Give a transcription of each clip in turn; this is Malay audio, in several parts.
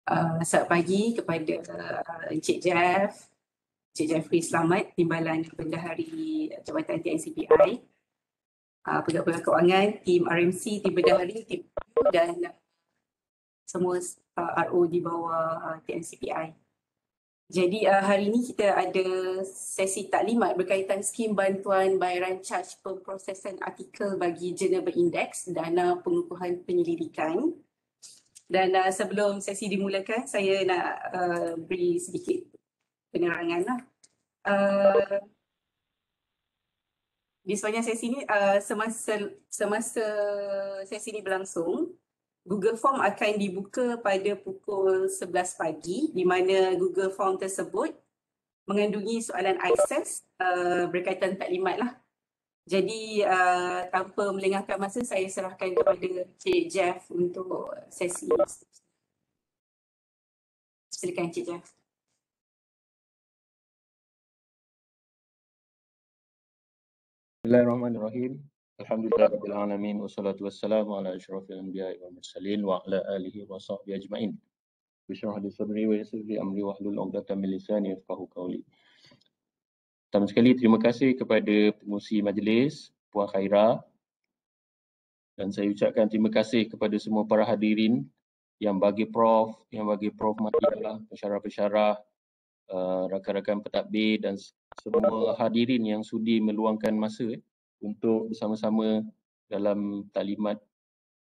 Selamat pagi kepada Encik Jeff, Encik Jeffrey Selamat, Timbalan Bendahari Jabatan TNCPI, Pegawai Kewangan, tim RMC, tim Bendahari, tim dan semua RO di bawah TNCPI. Jadi hari ini kita ada sesi taklimat berkaitan skim bantuan bayaran caj pemprosesan artikel bagi jurnal berindeks dana pengukuhan penyelidikan. Dan sebelum sesi dimulakan, saya nak beri sedikit penerangan lah. Di sepanjang sesi ini, semasa sesi ini berlangsung, Google Form akan dibuka pada pukul 11 pagi, di mana Google Form tersebut mengandungi soalan ICES berkaitan taklimat lah. Jadi tanpa melengahkan masa, saya serahkan kepada Cik Jeff untuk sesi. Silakan Cik Jeff. Bismillahirrahmanirrahim. Alhamdulillahirabbil alamin wassalatu wassalamu ala asyrafil anbiya'i wal mursalin wa ala alihi wa sahbihi ajma'in. Bishrah li sadri wa yassir li amri wahlul 'uqdatam min lisani yafqahu qawli. Pertama sekali terima kasih kepada pengurusi majlis Puan Khaira, dan saya ucapkan terima kasih kepada semua para hadirin yang bagi Prof Matia, pensyarah-pensyarah, rakan-rakan pentadbir dan semua hadirin yang sudi meluangkan masa untuk bersama-sama dalam taklimat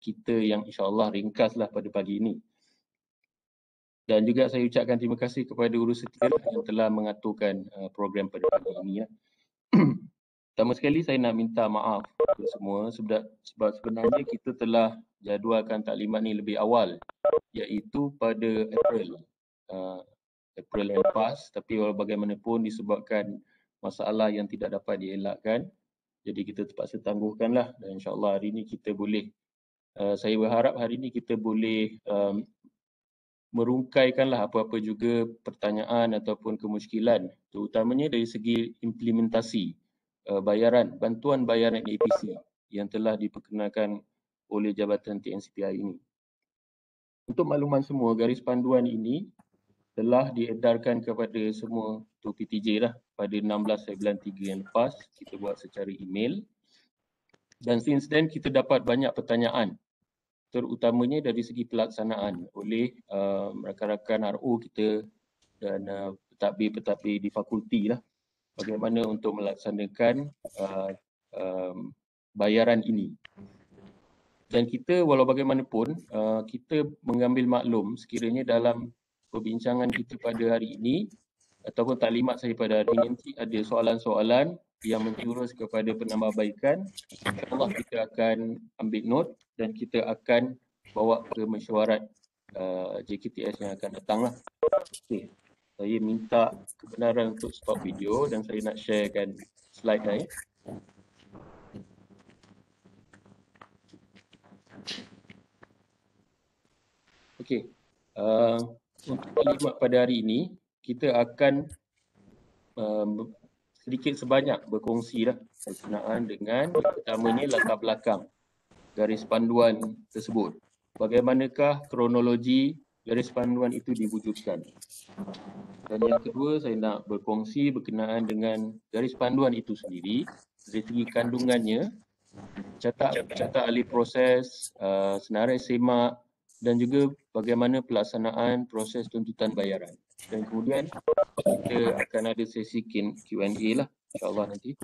kita yang insya-Allah ringkaslah pada pagi ini. Dan juga saya ucapkan terima kasih kepada urus setia yang telah mengaturkan program pada pagi ini. Pertama sekali saya nak minta maaf kepada semua sebab sebenarnya kita telah jadualkan taklimat ni lebih awal, iaitu pada April yang lepas, tapi walau bagaimanapun disebabkan masalah yang tidak dapat dielakkan, jadi kita terpaksa tangguhkanlah, dan insya-Allah hari ini kita boleh, saya berharap hari ini kita boleh merungkaikanlah apa-apa juga pertanyaan ataupun kemusykilan, terutamanya dari segi implementasi bantuan bayaran APC yang telah diperkenalkan oleh Jabatan TNCPI ini. Untuk makluman semua, garis panduan ini telah diedarkan kepada semua tu PTJ lah pada 16 bulan 3 yang lepas. Kita buat secara email, dan since then kita dapat banyak pertanyaan, terutamanya dari segi pelaksanaan oleh rakan-rakan RO kita dan pentadbir-pentadbir di fakulti lah, bagaimana untuk melaksanakan bayaran ini. Dan kita walau bagaimanapun kita mengambil maklum sekiranya dalam perbincangan kita pada hari ini ataupun taklimat saya pada hari ini nanti ada soalan-soalan yang menjurus kepada penambahbaikan, insya-Allah kita akan ambil note dan kita akan bawa ke mesyuarat JKTS yang akan datang lah. Okay. Saya minta kebenaran untuk stop video dan saya nak sharekan slide saya. Okey. Untuk taklimat pada hari ini, kita akan sedikit sebanyak berkongsi lah berkenaan dengan pertamanya latar belakang garis panduan tersebut. Bagaimanakah kronologi garis panduan itu diwujudkan. Dan yang kedua, saya nak berkongsi berkenaan dengan garis panduan itu sendiri dari segi kandungannya, catat ahli proses, senarai semak, dan juga bagaimana pelaksanaan proses tuntutan bayaran. Dan kemudian kita akan ada sesi Q&A lah, insya-Allah nanti.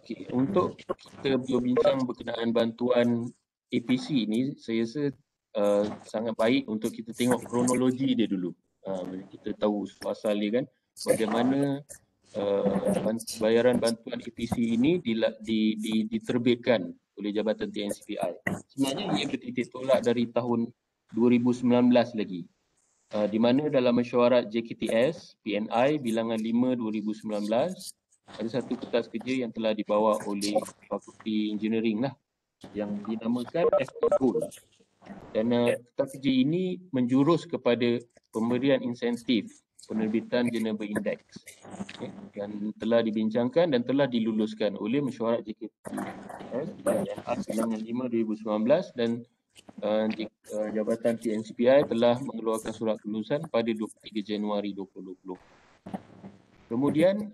Okay, untuk kita berbincang berkenaan bantuan APC ini, saya rasa sangat baik untuk kita tengok kronologi dia dulu. Kita tahu asal dia kan, bagaimana bayaran bantuan APC ini diterbitkan oleh Jabatan TNCPI. Sebenarnya ia bertitik tolak dari tahun 2019 lagi. Di mana dalam mesyuarat JKTS PNI bilangan 5 2019 ada satu kertas kerja yang telah dibawa oleh Fakulti Engineering lah yang dinamakan FP Goal. Dan kertas kerja ini menjurus kepada pemberian insentif penerbitan jurnal berindeks, yang telah dibincangkan dan telah diluluskan oleh mesyuarat JKTS bilangan 5 2019 dan Jabatan TNCPI telah mengeluarkan surat kelulusan pada 23 Januari 2020. Kemudian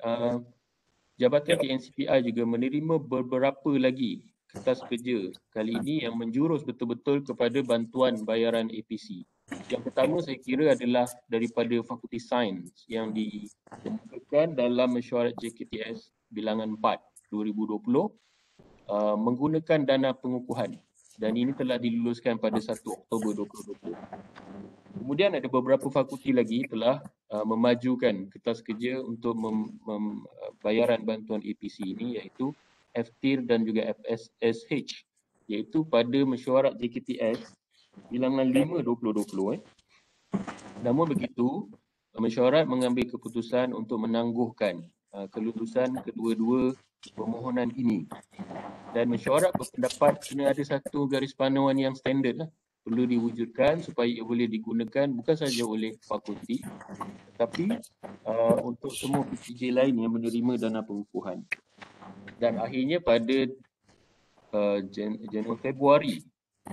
Jabatan TNCPI juga menerima beberapa lagi kertas kerja kali ini yang menjurus betul-betul kepada bantuan bayaran APC. Yang pertama saya kira adalah daripada Fakulti Sains yang dikemukakan dalam mesyuarat JKTS bilangan 4 2020 menggunakan dana pengukuhan, dan ini telah diluluskan pada 1 Oktober 2020. Kemudian ada beberapa fakulti lagi telah memajukan kertas kerja untuk bayaran bantuan APC ini, iaitu FTIR dan juga FSSH, iaitu pada mesyuarat JKTS bilangan 5 2020. Namun begitu, mesyuarat mengambil keputusan untuk menangguhkan kelulusan kedua-dua permohonan ini, dan mesyuarat berpendapat kena ada satu garis panduan yang standard lah perlu diwujudkan supaya ia boleh digunakan bukan sahaja oleh fakulti tetapi untuk semua PTJ lain yang menerima dana pengukuhan. Dan akhirnya pada Januari Februari,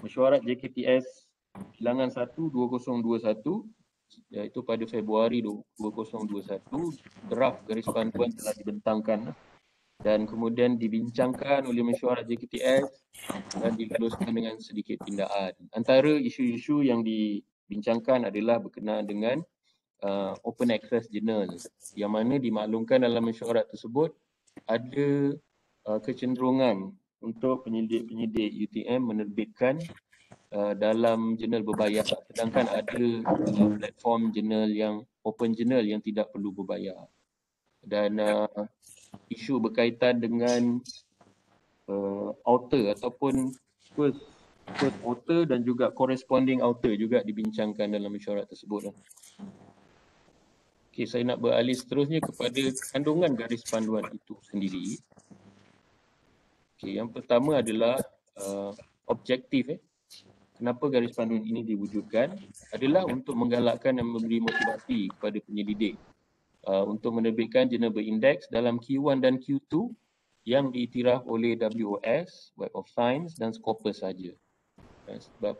mesyuarat JKTS bilangan 1 2021, iaitu pada Februari 2021, draft garis panduan telah dibentangkan dan kemudian dibincangkan oleh mesyuarat JKTS dan diluluskan dengan sedikit pindaan. Antara isu-isu yang dibincangkan adalah berkenaan dengan open access journal, yang mana dimaklumkan dalam mesyuarat tersebut ada kecenderungan untuk penyidik UTM menerbitkan dalam jurnal berbayar, sedangkan ada platform jurnal yang open journal yang tidak perlu berbayar. Dan isu berkaitan dengan author ataupun first author dan juga corresponding author juga dibincangkan dalam mesyuarat tersebut. Okey, saya nak beralih seterusnya kepada kandungan garis panduan itu sendiri. Okey, yang pertama adalah objektif. Kenapa garis panduan ini diwujudkan adalah untuk menggalakkan dan memberi motivasi kepada penyelidik untuk menerbitkan jurnal berindeks dalam Q1 dan Q2 yang diiktiraf oleh WOS, Web of Science dan Scopus saja. Sebab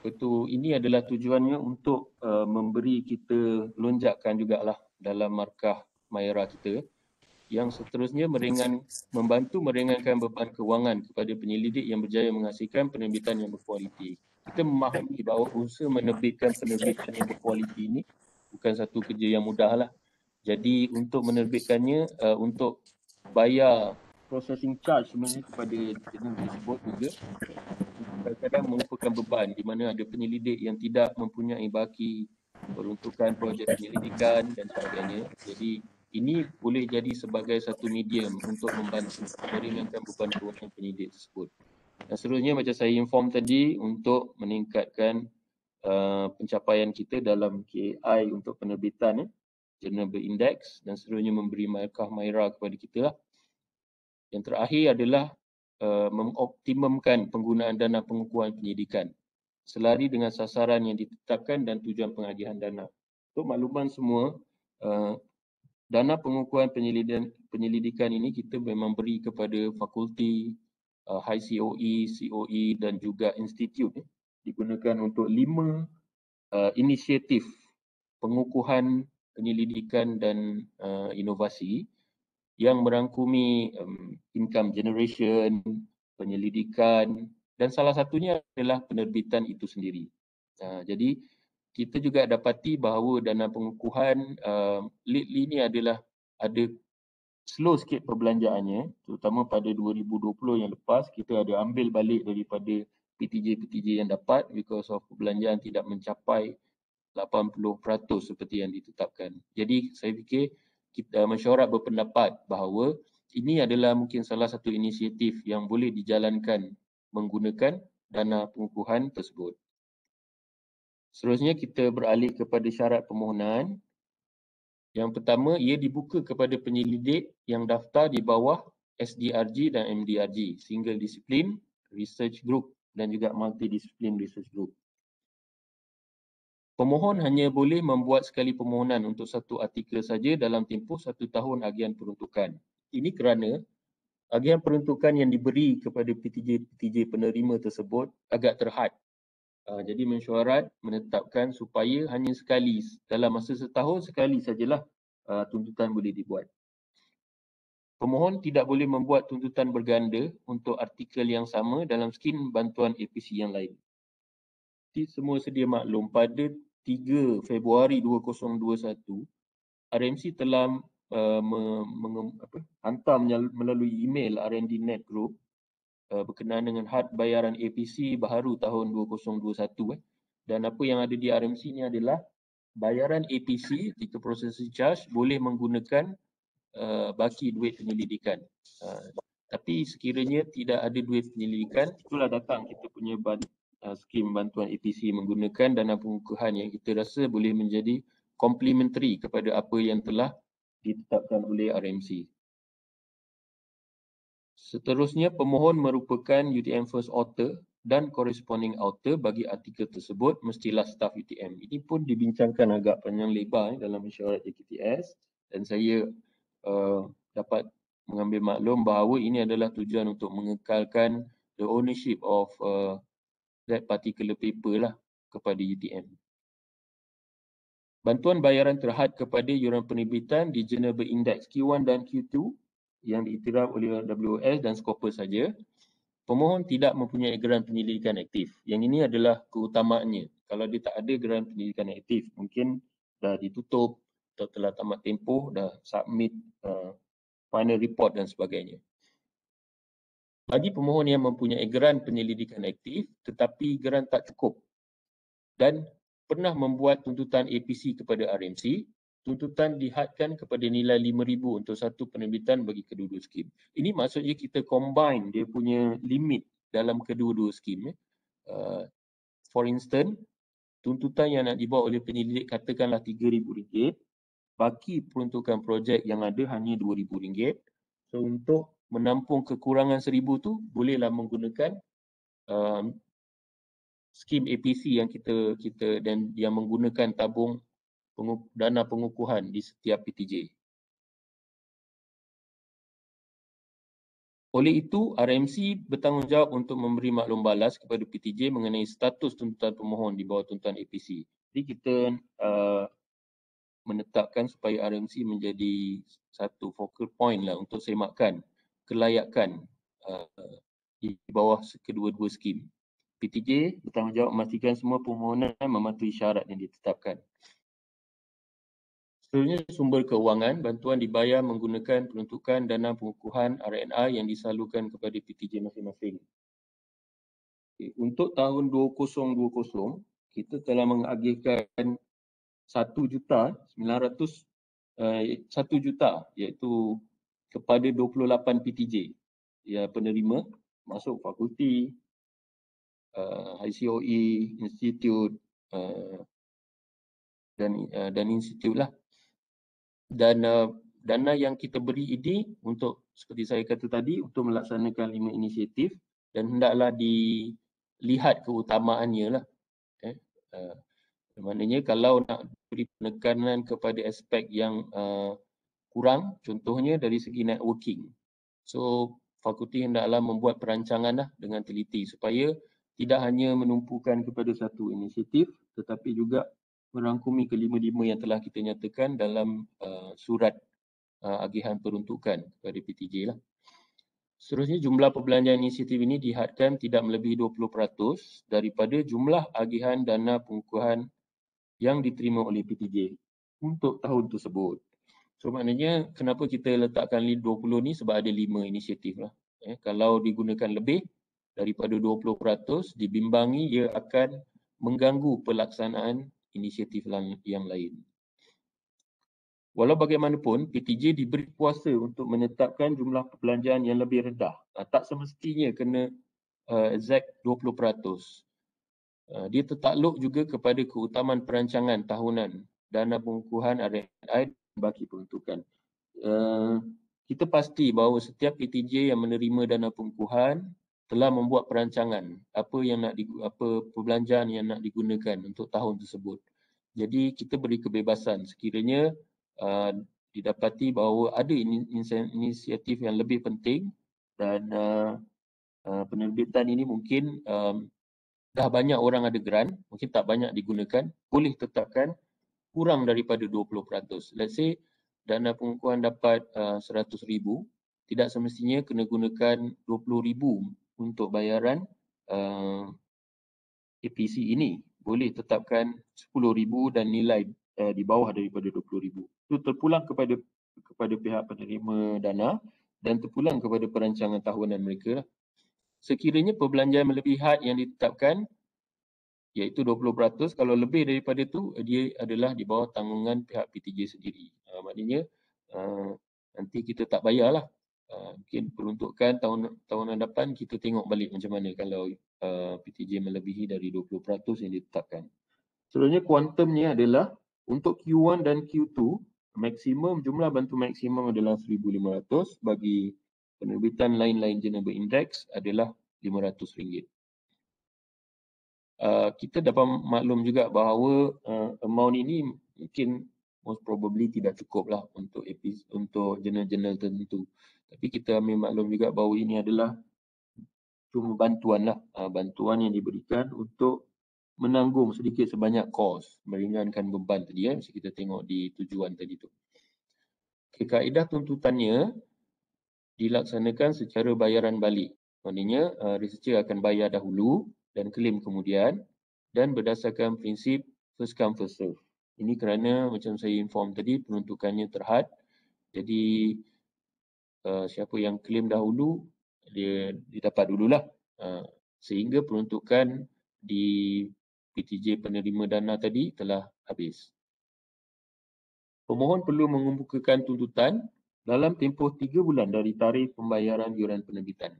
itu ini adalah tujuannya untuk memberi kita lonjakan jugalah dalam markah Maira kita, yang seterusnya membantu meringankan beban kewangan kepada penyelidik yang berjaya menghasilkan penerbitan yang berkualiti. Kita memahami bahawa usaha menerbitkan penerbitan yang berkualiti ini bukan satu kerja yang mudah lah. Jadi untuk menerbitkannya, untuk bayar processing charge sebenarnya kepada jurnal tersebut juga kadang-kadang merupakan beban di mana ada penyelidik yang tidak mempunyai baki peruntukan projek penyelidikan dan sebagainya. Jadi ini boleh jadi sebagai satu medium untuk membantu meringankan beban kewangan penyelidik tersebut. Dan seterusnya macam saya inform tadi, untuk meningkatkan pencapaian kita dalam KAI untuk penerbitan jurnal berindeks dan seterusnya memberi markah Maira kepada kita lah. Yang terakhir adalah mengoptimumkan penggunaan dana pengukuhan penyidikan selari dengan sasaran yang ditetapkan dan tujuan penghadiah dana. Untuk makluman semua, dana pengukuhan penyelidikan ini kita memang beri kepada fakulti, high COE, COE dan juga institut. Digunakan untuk 5 inisiatif pengukuhan penyelidikan dan inovasi yang merangkumi income generation, penyelidikan dan salah satunya adalah penerbitan itu sendiri. Jadi kita juga dapati bahawa dana pengukuhan lately ni adalah ada slow sikit perbelanjaannya, terutama pada 2020 yang lepas kita ada ambil balik daripada PTJ-PTJ yang dapat because of perbelanjaan tidak mencapai 80% seperti yang ditetapkan. Jadi saya fikir mesyuarat berpendapat bahawa ini adalah mungkin salah satu inisiatif yang boleh dijalankan menggunakan dana pengukuhan tersebut. Seterusnya kita beralih kepada syarat permohonan. Yang pertama, ia dibuka kepada penyelidik yang daftar di bawah SDRG dan MDRG, Single Discipline Research Group dan juga Multidiscipline Research Group. Pemohon hanya boleh membuat sekali permohonan untuk satu artikel saja dalam tempoh 1 tahun agian peruntukan. Ini kerana agian peruntukan yang diberi kepada PTJ-PTJ penerima tersebut agak terhad Jadi mesyuarat menetapkan supaya hanya sekali dalam masa setahun sekali sajalah tuntutan boleh dibuat. Pemohon tidak boleh membuat tuntutan berganda untuk artikel yang sama dalam skim bantuan APC yang lain. Jadi semua sedia maklum, pada 3 Februari 2021, RMC telah hantar melalui email R&D Net Group berkenaan dengan had bayaran APC baharu tahun 2021. Dan apa yang ada di RMC ni adalah bayaran APC, Article Processing Charge, boleh menggunakan baki duit penyelidikan. Tapi sekiranya tidak ada duit penyelidikan, itulah datang kita punya skim bantuan APC menggunakan dana pengukuhan yang kita rasa boleh menjadi complementary kepada apa yang telah ditetapkan oleh RMC. Seterusnya, pemohon merupakan UTM first author dan corresponding author bagi artikel tersebut mestilah staf UTM. Ini pun dibincangkan agak panjang lebar dalam mesyuarat JKTS, dan saya dapat mengambil maklum bahawa ini adalah tujuan untuk mengekalkan the ownership of that particular paper lah kepada UTM. Bantuan bayaran terhad kepada yuran penerbitan di jurnal berindeks Q1 dan Q2 yang diiktiraf oleh WOS dan Scopus saja. Pemohon tidak mempunyai geran penyelidikan aktif. Yang ini adalah keutamaannya. Kalau dia tak ada geran penyelidikan aktif, mungkin dah ditutup atau telah tamat tempoh, dah submit final report dan sebagainya. Bagi pemohon yang mempunyai geran penyelidikan aktif tetapi geran tak cukup dan pernah membuat tuntutan APC kepada RMC, tuntutan dihadkan kepada nilai 5,000 untuk satu penerbitan bagi kedua-dua skim. Ini maksudnya kita combine dia punya limit dalam kedua-dua skim. For instance, tuntutan yang nak dibawa oleh penyelidik katakanlah RM3,000, baki peruntukan projek yang ada hanya RM2,000. So untuk menampung kekurangan RM1,000 tu, bolehlah menggunakan skim APC yang kita dan yang menggunakan tabung dana pengukuhan di setiap PTJ. Oleh itu, RMC bertanggungjawab untuk memberi maklum balas kepada PTJ mengenai status tuntutan pemohon di bawah tuntutan APC. Jadi kita menetapkan supaya RMC menjadi satu focal point lah untuk semakkan kelayakan di bawah kedua-dua skim. PTJ bertanggungjawab memastikan semua permohonan mematuhi syarat yang ditetapkan. Seterusnya, sumber keuangan. Bantuan dibayar menggunakan peruntukan dana pengukuhan RNI yang disalurkan kepada PTJ masing-masing. Untuk tahun 2020, kita telah mengagihkan 1 juta iaitu kepada 28 PTJ yang penerima, masuk fakulti, ICOE, institut dan institut lah. Dan dana yang kita beri ini untuk, seperti saya kata tadi, untuk melaksanakan 5 inisiatif dan hendaklah dilihat keutamaannya lah. Maknanya kalau nak beri penekanan kepada aspek yang kurang, contohnya dari segi networking. So fakulti hendaklah membuat perancangan lah dengan teliti supaya tidak hanya menumpukan kepada satu inisiatif tetapi juga merangkumi kelima-lima yang telah kita nyatakan dalam surat agihan peruntukan kepada PTJ lah. Seterusnya, jumlah perbelanjaan inisiatif ini dihadkan tidak melebihi 20% daripada jumlah agihan dana pengukuhan yang diterima oleh PTJ untuk tahun tersebut. So maknanya kenapa kita letakkan 20 ni, sebab ada 5 inisiatif lah. Kalau digunakan lebih daripada 20%, dibimbangi ia akan mengganggu pelaksanaan inisiatif yang lain. Walau bagaimanapun, PTJ diberi kuasa untuk menetapkan jumlah perbelanjaan yang lebih rendah. Tak semestinya kena exact 20%. Dia tertakluk juga kepada keutamaan perancangan tahunan dana pengukuhan RNI bagi peruntukan. Kita pasti bahawa setiap PTJ yang menerima dana pengukuhan telah membuat perancangan apa perbelanjaan yang nak digunakan untuk tahun tersebut. Jadi kita beri kebebasan sekiranya didapati bahawa ada inisiatif yang lebih penting dan penerbitan ini mungkin dah banyak orang ada grant, mungkin tak banyak digunakan, boleh tetapkan kurang daripada 20%. Let's say dana pengukuhan dapat 100,000, tidak semestinya kena gunakan 20,000 untuk bayaran APC ini. Boleh tetapkan 10,000 dan nilai di bawah daripada 20,000. Itu terpulang kepada pihak penerima dana dan terpulang kepada perancangan tahunan mereka. Sekiranya perbelanjaan melebihi had yang ditetapkan, iaitu 20%, kalau lebih daripada itu, dia adalah di bawah tanggungan pihak PTJ sendiri. Maknanya nanti kita tak bayarlah. Mungkin peruntukan tahun hadapan kita tengok balik macam mana kalau PTJ melebihi dari 20% yang ditetapkan. Sebenarnya kuantumnya adalah untuk Q1 dan Q2, maksimum jumlah bantu maksimum adalah 1,500, bagi penerbitan lain-lain Geneva Index adalah RM500. Kita dapat maklum juga bahawa amount ini mungkin most probably tidak cukup lah untuk jurnal-jurnal tertentu. Tapi kita ambil maklum juga bahawa ini adalah cuma bantuan lah, bantuan yang diberikan untuk menanggung sedikit sebanyak kos, meringankan beban tadi mesti kita tengok di tujuan tadi tu. Okay, kaedah tuntutannya dilaksanakan secara bayaran balik. Maknanya researcher akan bayar dahulu dan claim kemudian, dan berdasarkan prinsip first come first serve. Ini kerana macam saya inform tadi, peruntukannya terhad. Jadi siapa yang claim dahulu, dia dapat dululah. Sehingga peruntukan di PTJ penerima dana tadi telah habis. Pemohon perlu mengemukakan tuntutan dalam tempoh 3 bulan dari tarikh pembayaran yuran penerbitan.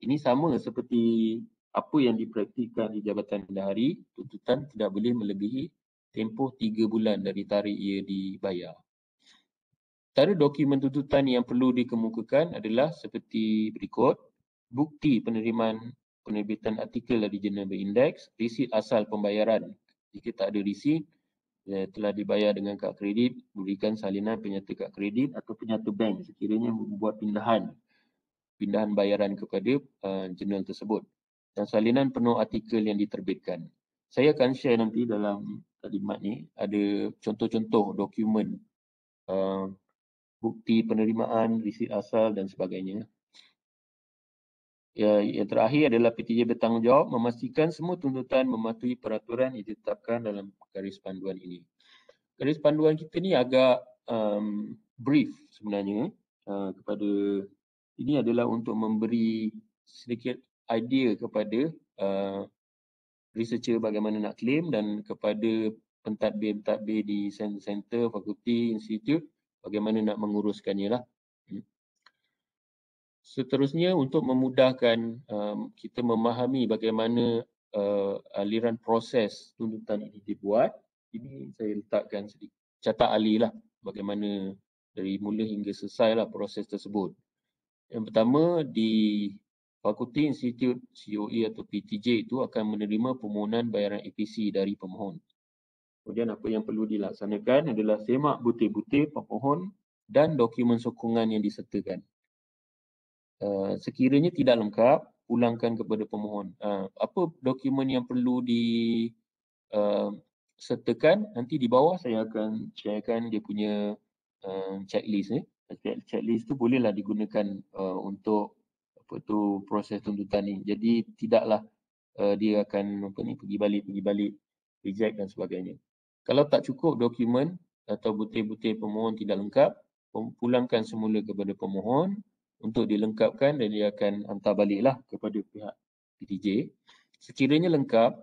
Ini sama seperti apa yang dipraktikkan di Jabatan Bendahari, tuntutan tidak boleh melebihi tempoh 3 bulan dari tarikh ia dibayar. Antara dokumen tuntutan yang perlu dikemukakan adalah seperti berikut: bukti penerimaan penerbitan artikel dari Geneva Index, resit asal pembayaran. Jika tak ada resit, telah dibayar dengan kad kredit, berikan salinan penyata kad kredit atau penyata bank sekiranya membuat pindahan bayaran kepada jurnal tersebut, dan salinan penuh artikel yang diterbitkan. Saya akan share nanti dalam takdimat ni ada contoh-contoh dokumen bukti penerimaan, resit asal dan sebagainya. Yang terakhir adalah PTJ bertanggungjawab memastikan semua tuntutan mematuhi peraturan yang ditetapkan dalam garis panduan ini. Garis panduan kita ni agak brief sebenarnya kepada, ini adalah untuk memberi sedikit idea kepada researcher bagaimana nak claim dan kepada pentadbir-pentadbir di center, fakulti, institut bagaimana nak menguruskannya lah. Seterusnya, untuk memudahkan kita memahami bagaimana aliran proses tuntutan ini dibuat, ini saya letakkan sedikit catat alih lah bagaimana dari mula hingga selesai lah proses tersebut. Yang pertama, di fakulti, institut, COE atau PTJ itu akan menerima permohonan bayaran APC dari pemohon. Kemudian apa yang perlu dilaksanakan adalah semak butir-butir pemohon dan dokumen sokongan yang disertakan. Sekiranya tidak lengkap, pulangkan kepada pemohon. Apa dokumen yang perlu disertakan, nanti di bawah saya akan sharekan dia punya checklist. Checklist tu bolehlah digunakan untuk proses tuntutan ni. Jadi tidaklah dia akan pergi balik, reject dan sebagainya. Kalau tak cukup dokumen atau butir-butir pemohon tidak lengkap, pulangkan semula kepada pemohon untuk dilengkapkan dan dia akan hantar baliklah kepada pihak PTJ. Sekiranya lengkap,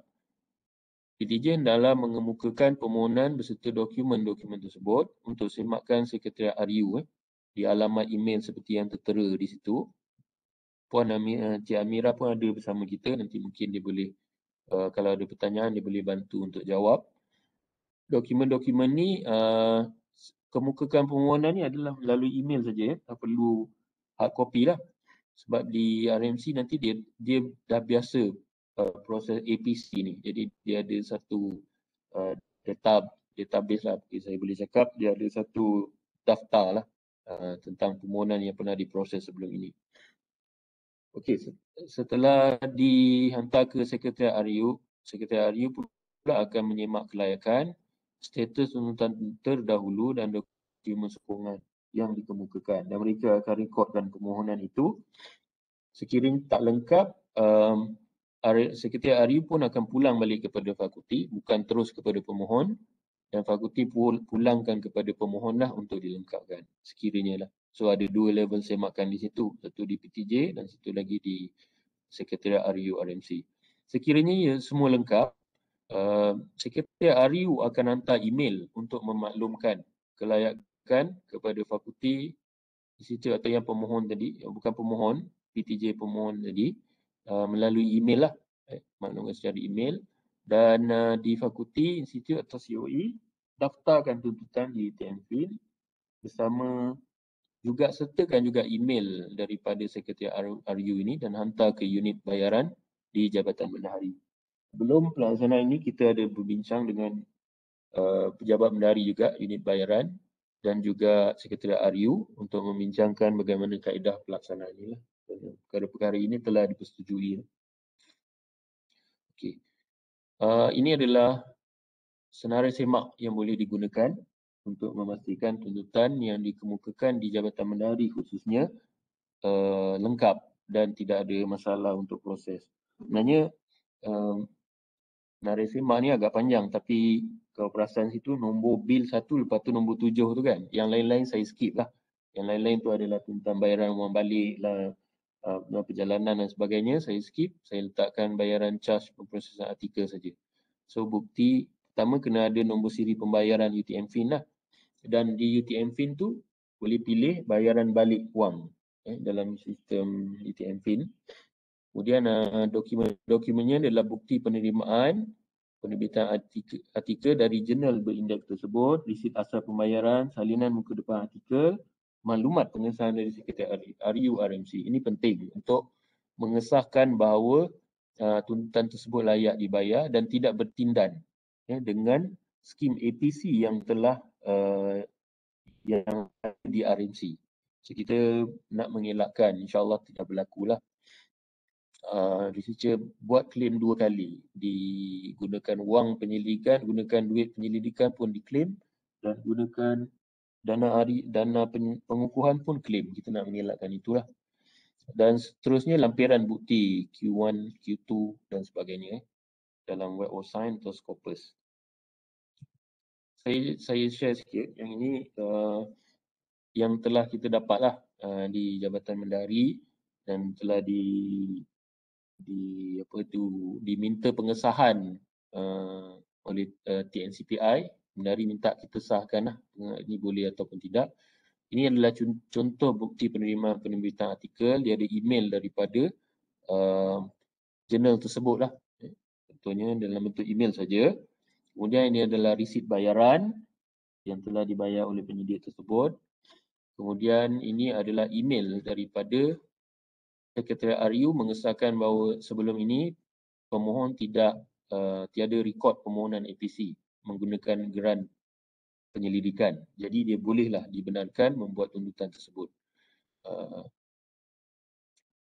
PTJ hendaklah mengemukakan permohonan beserta dokumen-dokumen tersebut untuk semakkan Sekretariat RU di alamat email seperti yang tertera di situ. Puan Cik Amira pun ada bersama kita, nanti mungkin dia boleh, kalau ada pertanyaan dia boleh bantu untuk jawab. Dokumen-dokumen ni, kemukakan permohonan ni adalah melalui email saja, tak perlu hard copy lah. Sebab di RMC nanti dia dah biasa proses APC ni. Jadi dia ada satu database lah, saya boleh cakap dia ada satu daftar lah tentang permohonan yang pernah diproses sebelum ini. Okey, setelah dihantar ke Sekretariat RU pula akan menyemak kelayakan, status tuntutan terdahulu dan dokumen sokongan yang dikemukakan, dan mereka akan rekodkan permohonan itu. Sekiranya tak lengkap, Sekretariat RU pun akan pulang balik kepada fakulti, bukan terus kepada pemohon, dan fakulti pulangkan kepada pemohon lah untuk dilengkapkan sekiranya lah. So ada dua level semakan di situ, satu di PTJ dan satu lagi di Sekretariat RU RMC. Sekiranya ya semua lengkap, Sekretariat RU akan hantar email untuk memaklumkan kelayakan kepada fakulti di situ atau yang pemohon tadi, bukan pemohon, PTJ pemohon tadi, melalui email lah, maklumkan secara email, dan di fakulti, institut atau COE daftarkan tuntutan di UTM-FIL bersama juga sertakan juga email daripada Sekretariat RU ini dan hantar ke unit bayaran di Jabatan Bendahari. Sebelum pelaksanaan ini kita ada berbincang dengan pejabat bendahari juga, unit bayaran dan juga Sekretariat RU untuk membincangkan bagaimana kaedah pelaksanaan ini lah. Perkara-perkara ini telah dipersetujui. Okey. Ini adalah senarai semak yang boleh digunakan untuk memastikan tuntutan yang dikemukakan di Jabatan Bendahari khususnya lengkap dan tidak ada masalah untuk proses. Sebenarnya senarai semak ni agak panjang, tapi kalau perasan situ nombor bil 1 lepas tu nombor 7 tu kan. Yang lain-lain saya skip lah. Yang lain-lain tu adalah tuntutan bayaran wang balik lah, perjalanan dan sebagainya. Saya skip, saya letakkan bayaran charge pemprosesan artikel saja. So bukti pertama kena ada nombor siri pembayaran UTM-FIN lah. Dan di UTM-FIN tu boleh pilih bayaran balik wang dalam sistem UTM-FIN. Kemudian dokumennya adalah bukti penerimaan, penerbitan artikel dari jurnal berindeks tersebut, resit asal pembayaran, salinan muka depan artikel, maklumat pengesahan dari Sekretariat RU RMC. Ini penting untuk mengesahkan bahawa tuntutan tersebut layak dibayar dan tidak bertindan dengan skim APC yang telah yang di RMC. So kita nak mengelakkan, insyaAllah tidak berlaku lah. Researcher buat claim 2 kali, digunakan wang penyelidikan, gunakan duit penyelidikan pun diklaim, dan gunakan dana pengukuhan pun claim. Kita nak mengelakkan itulah. Dan seterusnya lampiran bukti Q1, Q2 dan sebagainya dalam Web of Science atau Scopus. Saya share sikit yang ini yang telah kita dapatlah di Jabatan Bendahari dan telah diminta pengesahan oleh TNCPI. Bendahari minta kita sahkan lah ini boleh ataupun tidak. Ini adalah contoh bukti penerimaan penerbitan artikel. Dia ada email daripada jurnal tersebut lah. Contohnya dalam bentuk email saja. Kemudian ini adalah resit bayaran yang telah dibayar oleh penyedia tersebut. Kemudian ini adalah email daripada Sekretariat RU mengesahkan bahawa sebelum ini pemohon tiada rekod permohonan APC menggunakan geran penyelidikan. Jadi dia bolehlah dibenarkan membuat tuntutan tersebut.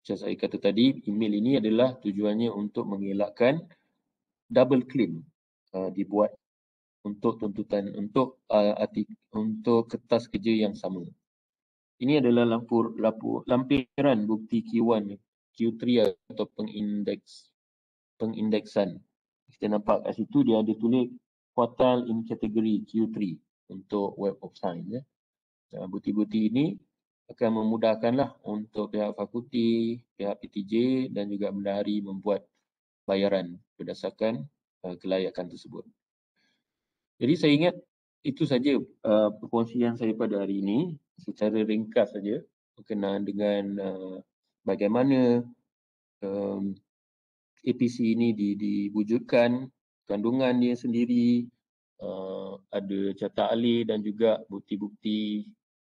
Macam saya kata tadi, email ini adalah tujuannya untuk mengelakkan double claim dibuat untuk tuntutan untuk kertas kerja yang sama. Ini adalah lampiran bukti Q1, Q3 atau pengindeksan. Kita nampak kat situ dia ada tulis quartile in kategori Q3 untuk Web of Science. Bukti-bukti ini akan memudahkanlah untuk pihak fakulti, pihak PTJ dan juga bendahari membuat bayaran berdasarkan kelayakan tersebut. Jadi saya ingat itu saja perkongsian saya pada hari ini secara ringkas saja berkenaan dengan bagaimana APC ini diwujudkan, kandungan dia sendiri, ada carta ahli dan juga bukti-bukti,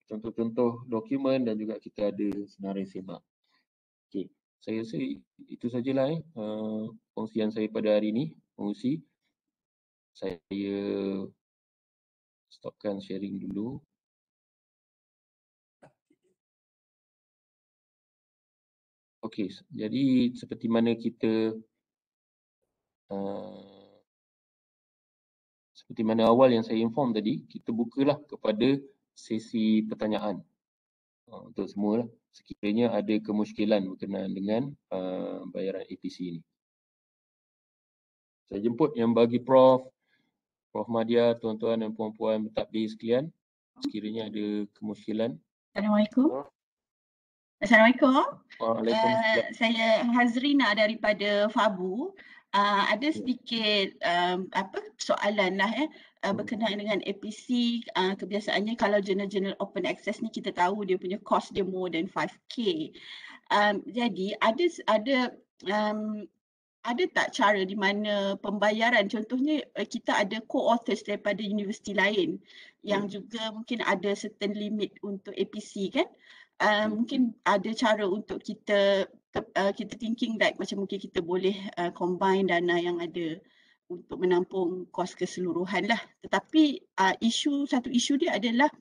contoh-contoh dokumen dan juga kita ada senarai semak. Okey, saya rasa itu sajalah kongsian saya pada hari ini, pengurusi. Saya stopkan sharing dulu. Okey, jadi seperti mana seperti mana awal yang saya inform tadi, kita bukalah kepada sesi pertanyaan untuk semua lah. Sekiranya ada kemusykilan berkenaan dengan bayaran APC ini. Saya jemput yang bagi Prof Madia, tuan-tuan dan puan-puan mentadbir sekalian, sekiranya ada kemusykilan. Assalamualaikum. Assalamualaikum. Waalaikumsalam. Saya Hazrina daripada FABU. Ada sedikit soalan lah berkenaan dengan APC. Kebiasaannya kalau jurnal-jurnal open access ni kita tahu dia punya cost dia more than 5K. Jadi ada tak cara di mana pembayaran, contohnya kita ada co-authors daripada universiti lain yang juga mungkin ada certain limit untuk APC kan? Mungkin ada cara untuk kita thinking that macam mungkin kita boleh combine dana yang ada untuk menampung kos keseluruhan lah. Tetapi satu isu dia adalah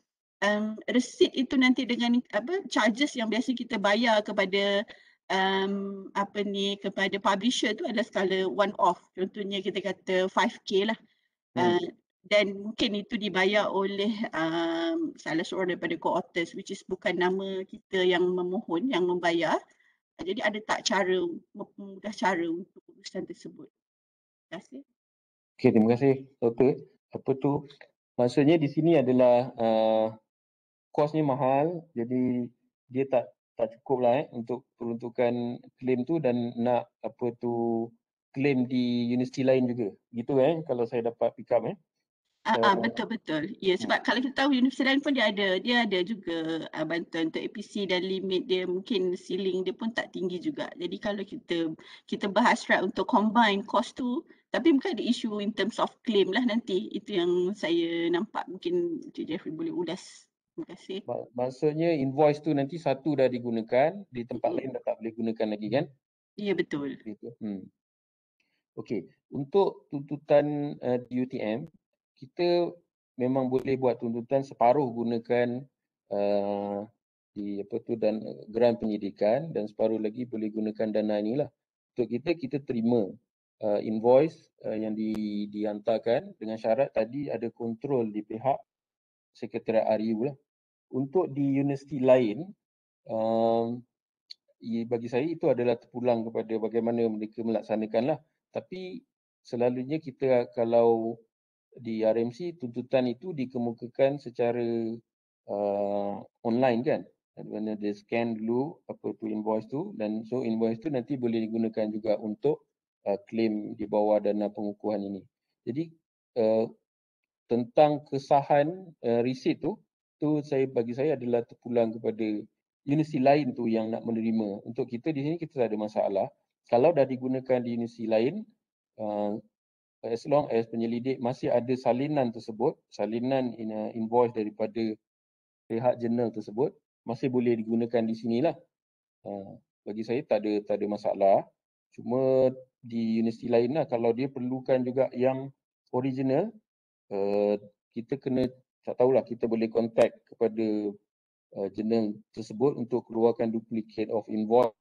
receipt itu nanti dengan charges yang biasa kita bayar kepada kepada publisher tu adalah skala one off. Contohnya kita kata 5K lah. Dan mungkin itu dibayar oleh salah seorang daripada co-authors, which is bukan nama kita yang memohon, yang membayar. Jadi ada tak cara, mudah cara untuk urusan tersebut? Terima kasih. Okey, terima kasih Dr. Apa tu, maksudnya di sini adalah kosnya mahal, jadi dia tak cukup lah untuk peruntukan claim tu dan nak claim di universiti lain juga. Gitu kalau saya dapat pick up Betul-betul. Ya, sebab kalau kita tahu universiti lain pun dia ada juga bantuan untuk APC dan limit dia mungkin ceiling dia pun tak tinggi juga. Jadi kalau kita bahas untuk combine cost tu, tapi mungkin ada isu in terms of claim lah nanti. Itu yang saya nampak mungkin Cik Jeffrey boleh ulas. Terima kasih. Maksudnya invoice tu nanti satu dah digunakan, di tempat lain dah tak boleh gunakan lagi kan? Ya, betul. Okey, untuk tuntutan UTM, kita memang boleh buat tuntutan separuh gunakan dan geran penyidikan dan separuh lagi boleh gunakan dana inilah. Untuk kita terima invoice yang dihantarkan dengan syarat tadi ada kontrol di pihak Sekretariat RU lah. Untuk di universiti lain, bagi saya itu adalah terpulang kepada bagaimana mereka melaksanakan lah. Tapi selalunya kita kalau di RMC tuntutan itu dikemukakan secara online kan, di mana dia scan dulu invoice tu, dan so invoice tu nanti boleh digunakan juga untuk claim di bawah dana pengukuhan ini. Jadi tentang kesahan resit tu bagi saya adalah terpulang kepada universiti lain tu yang nak menerima. Untuk kita di sini kita tak ada masalah. Kalau dah digunakan di universiti lain, as long as penyelidik masih ada salinan tersebut, salinan invoice daripada pihak jurnal tersebut, masih boleh digunakan di sinilah. Bagi saya tak ada masalah. Cuma di universiti lain lah, kalau dia perlukan juga yang original, kita kena, tak tahulah, kita boleh contact kepada jurnal tersebut untuk keluarkan duplicate of invoice.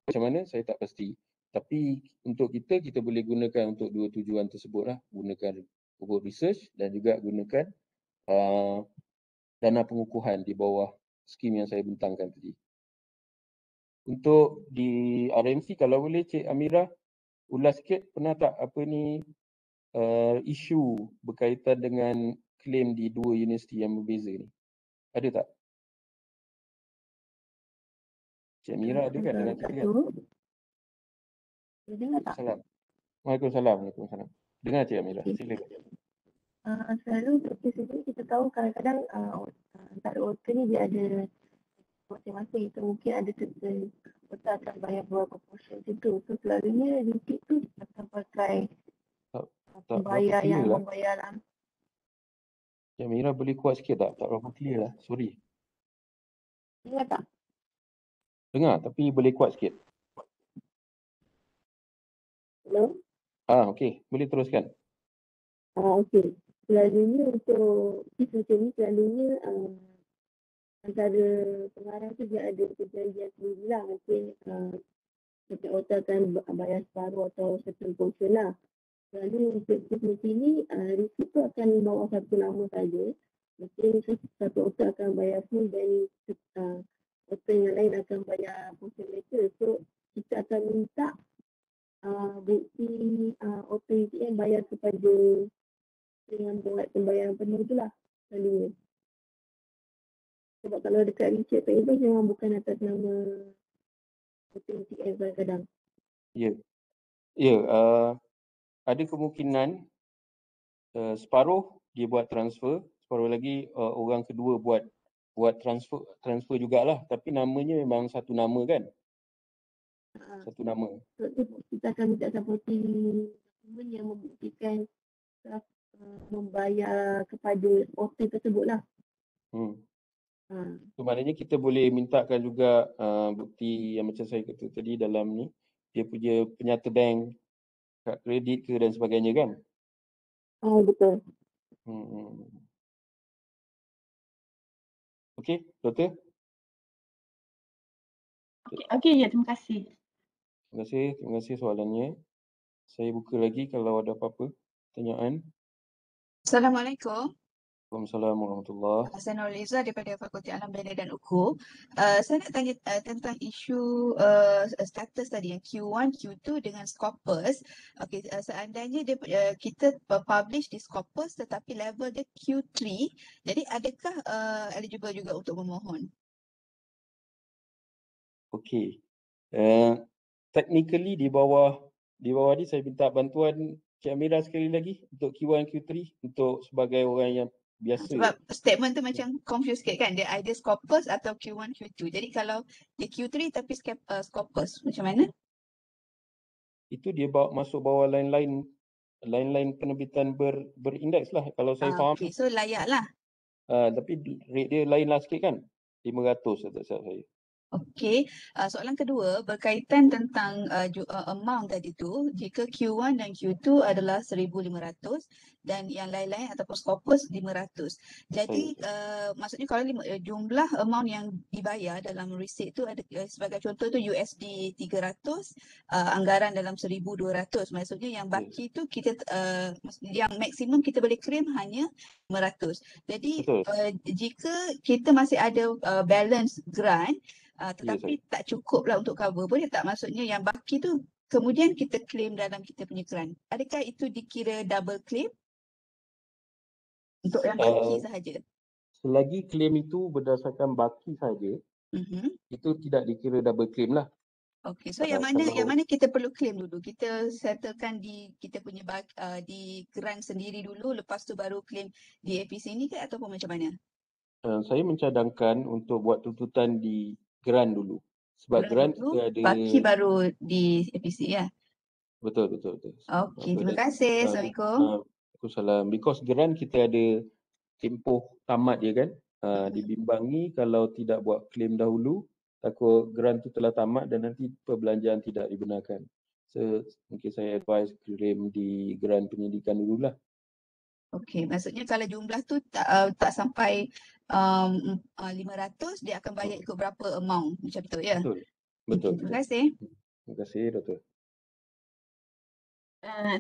Macam mana saya tak pasti. Tapi untuk kita boleh gunakan untuk dua tujuan tersebut lah. Gunakan untuk research dan juga gunakan dana pengukuhan di bawah skim yang saya bentangkan tadi. Untuk di RMC, kalau boleh Cik Amira ulas sikit, pernah tak isu berkaitan dengan claim di dua universiti yang berbeza ni? Ada tak? Cik Amira ada kan dengan kita kan? Dengar tak? Waalaikumsalam. Dengar Cik Amira, silakan. Selalu untuk kes ini kita tahu kadang-kadang antara author ni dia ada masing-masing, itu mungkin ada certain author akan bayar berapa portion itu. So selalunya limit tu akan pakai pembayar yang membayar. Cik Amira boleh kuat sikit tak? Tak berapa clear lah, sorry. Dengar tak? Dengar tapi boleh kuat sikit. Hello? Okey, boleh teruskan. Okey. Selalunya untuk kes macam ni, selalunya antara pengarang tu dia ada perjanjian sendiri lah. Mungkin setiap hotel akan bayar separuh atau certain portion lah. Lalu untuk facility ni, receipt tu akan bawa satu nama saja. Mungkin satu hotel akan bayar full dan hotel yang lain akan bayar portion later. So kita akan minta bukti hotel yang bayar kepada dengan buat pembayaran penuh tu lah selalunya. Sebab kalau dekat receipt payable memang bukan atas nama hotel TM kadang-kadang. Ya. Ada kemungkinan separuh dia buat transfer, separuh lagi orang kedua buat transfer jugalah, tapi namanya memang satu nama kan? Satu nama. So kita akan minta supporting dokumen yang membuktikan membayar kepada hotel tersebut lah. So, maknanya kita boleh mintakan juga bukti yang macam saya kata tadi dalam ni, dia punya penyata bank, kad kredit ke dan sebagainya kan? Betul. Okey, Doktor? Okey, ya, terima kasih. Terima kasih soalannya. Saya buka lagi kalau ada apa-apa pertanyaan. Assalamualaikum. Waalaikumsalam warahmatullahi. Saya Nurliza daripada Fakulti Alam Bina dan Hukum. Saya nak tanya tentang isu status tadi yang Q1, Q2 dengan Scopus. Okey, seandainya kita publish di Scopus tetapi level dia Q3, jadi adakah eligible juga untuk memohon? Okey. Technically di bawah ni saya minta bantuan Cik Amira sekali lagi untuk Q1, Q3 untuk sebagai orang yang biasa. Sebab statement tu macam confuse sikit kan, dia either Scopus atau Q1, Q2. Jadi kalau dia Q3 tapi Scopus, macam mana? Itu dia masuk bawah line-line penerbitan berindeks lah kalau saya faham. Okey, so layak lah. Tapi rate dia lain lah sikit kan? 500 tak silap saya. Okey, soalan kedua berkaitan tentang amount tadi tu. Jika Q1 dan Q2 adalah 1,500 dan yang lain-lain ataupun Scopus 500. Jadi maksudnya kalau jumlah amount yang dibayar dalam receipt tu ada sebagai contoh tu USD 300, anggaran dalam 1,200. Maksudnya yang baki tu kita yang maksimum kita boleh claim hanya 500. Jadi jika kita masih ada balance grant tetapi tak cukup lah untuk cover, boleh tak maksudnya yang baki tu kemudian kita claim dalam kita punya grant? Adakah itu dikira double claim untuk yang baki sahaja? Selagi claim itu berdasarkan baki saja, itu tidak dikira double claim lah. Okey, so yang mana kita perlu claim dulu? Kita settlekan di kita punya di grant sendiri dulu, lepas tu baru claim di APC ni ke ataupun macam mana? Saya mencadangkan untuk buat tuntutan di grant dulu. Sebab grant kita ada baki baru di APC ya. Betul. Okey, terima kasih. Assalamualaikum. Waalaikumsalam. Because grant kita ada tempoh tamat dia kan. Dibimbangi kalau tidak buat claim dahulu, takut grant tu telah tamat dan nanti perbelanjaan tidak dibenarkan. So, mungkin saya advise claim di grant penyidikan dululah. Okey, maksudnya kalau jumlah tu tak sampai 500, dia akan bayar ikut berapa amount, macam tu ya? Betul. Terima kasih. Terima kasih, Doktor.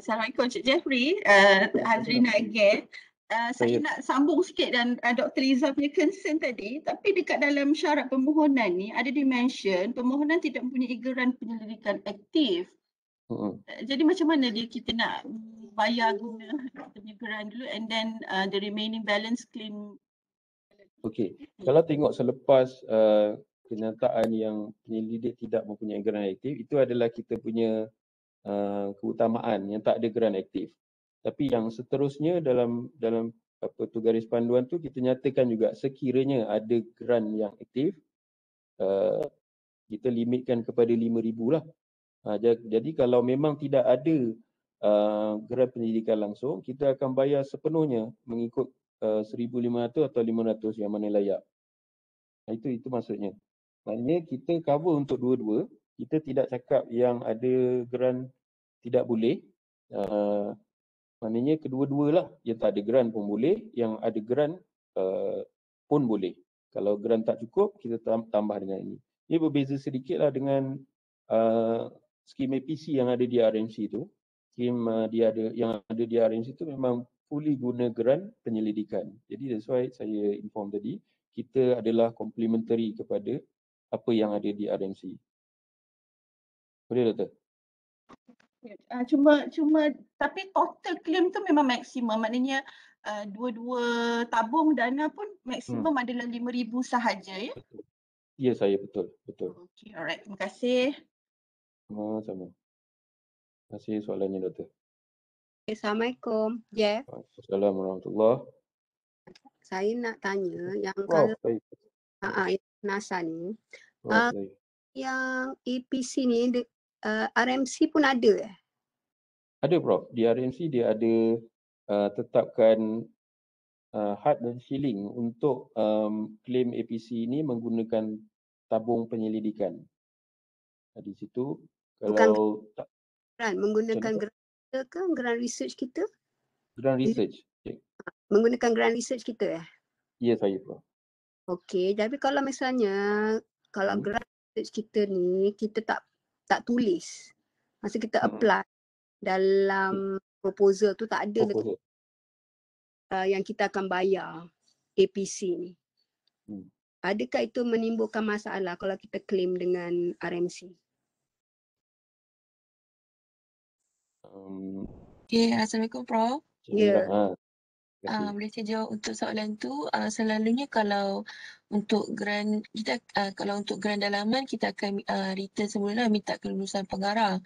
Assalamualaikum Cik Jeffrey, Hazrina again. Saya nak sambung sikit dan Dr. Liza punya concern tadi, tapi dekat dalam syarat permohonan ni ada dimension permohonan tidak mempunyai geran penyelidikan aktif. Jadi macam mana kita nak bayar guna kita punya geran dulu and then the remaining balance claim? Okey, kalau tengok selepas kenyataan yang penyelidik tidak mempunyai geran aktif, itu adalah kita punya keutamaan yang tak ada geran aktif. Tapi yang seterusnya dalam apa tu garis panduan tu kita nyatakan juga sekiranya ada geran yang aktif, kita limitkan kepada 5,000 lah. Jadi kalau memang tidak ada geran penyelidikan langsung, kita akan bayar sepenuhnya mengikut 1,500 atau 500 yang mana layak. Itu maksudnya. Maknanya kita cover untuk dua-dua. Kita tidak cakap yang ada geran tidak boleh. Maknanya kedua-dua lah. Yang tak ada geran pun boleh, yang ada geran pun boleh. Kalau geran tak cukup, kita tambah dengan ini. Ini berbeza sedikit lah dengan skim APC yang ada di RMC tu, skim yang ada di RMC tu memang fully guna grant penyelidikan. Jadi that's why saya inform tadi, kita adalah complementary kepada apa yang ada di RMC. Boleh Doktor? Cuma tapi total claim tu memang maksimum, maknanya dua-dua tabung dana pun maksimum adalah 5,000 sahaja ya. Betul. Ya saya betul. Okey, alright. Terima kasih. Sama-sama. Terima kasih soalannya Doktor. Assalamualaikum, Jeff. Assalamualaikum warahmatullahi. Saya nak tanya yang Prof, kalau yang NASA ni, Prof, baik. yang APC ni RMC pun ada Ada Prof, di RMC dia ada tetapkan had dan ceiling untuk claim APC ini menggunakan tabung penyelidikan. Di situ kalau menggunakan grant kita ke grant research kita? grant research. Menggunakan grant research kita Ya saya Prof. Okey, tapi kalau misalnya grant research kita ni kita tak tulis masa kita apply dalam proposal tu tak ada letak yang kita akan bayar APC ni. Adakah itu menimbulkan masalah kalau kita claim dengan RMC? Okay, Assalamualaikum Prof. Ya. Boleh saya jawab untuk soalan tu. Selalunya kalau untuk grant kita kalau untuk grant dalaman kita akan return semula minta kelulusan pengarah.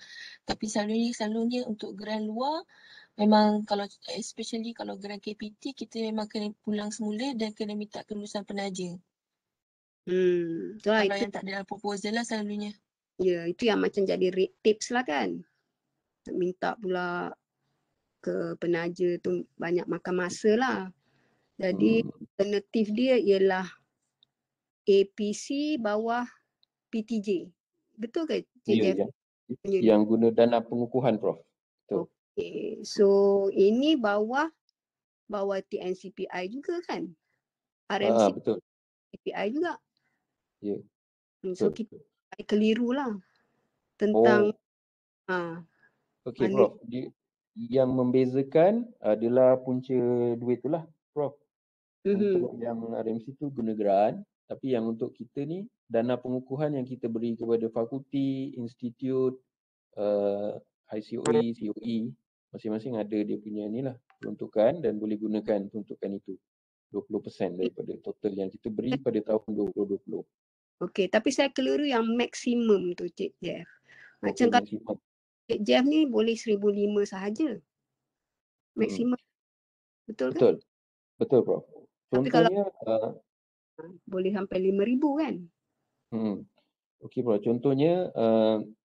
Tapi selalunya untuk grant luar memang kalau especially kalau grant KPT kita memang kena pulang semula dan kena minta kelulusan penaja. Kalau yang tak ada dalam proposal lah selalunya. Ya, itu yang macam jadi red tips lah kan. Minta pula ke penaja tu banyak makan masa lah. Jadi alternatif dia ialah APC bawah PTJ. Betul ke Cik Jeff? Yang guna dana pengukuhan Prof. Betul. Okay. So ini bawah TNCPI juga kan? RMC betul. TNCPI juga. Ya. So kita keliru lah tentang Okey Prof. Yang membezakan adalah punca duit tu lah Prof. Untuk yang RMC tu guna grant, tapi yang untuk kita ni dana pengukuhan yang kita beri kepada fakulti, institut, ICOE, COE, masing-masing ada dia punya ni lah peruntukan dan boleh gunakan peruntukan itu 20% daripada total yang kita beri pada tahun 2020. Okey, tapi saya keliru yang maksimum tu Cik Jeff. Macam kalau Cik Jeff ni boleh 1,500 sahaja. Maksimum. Betul kan? Betul Prof. Contohnya boleh sampai 5,000 kan? Okey Prof. Contohnya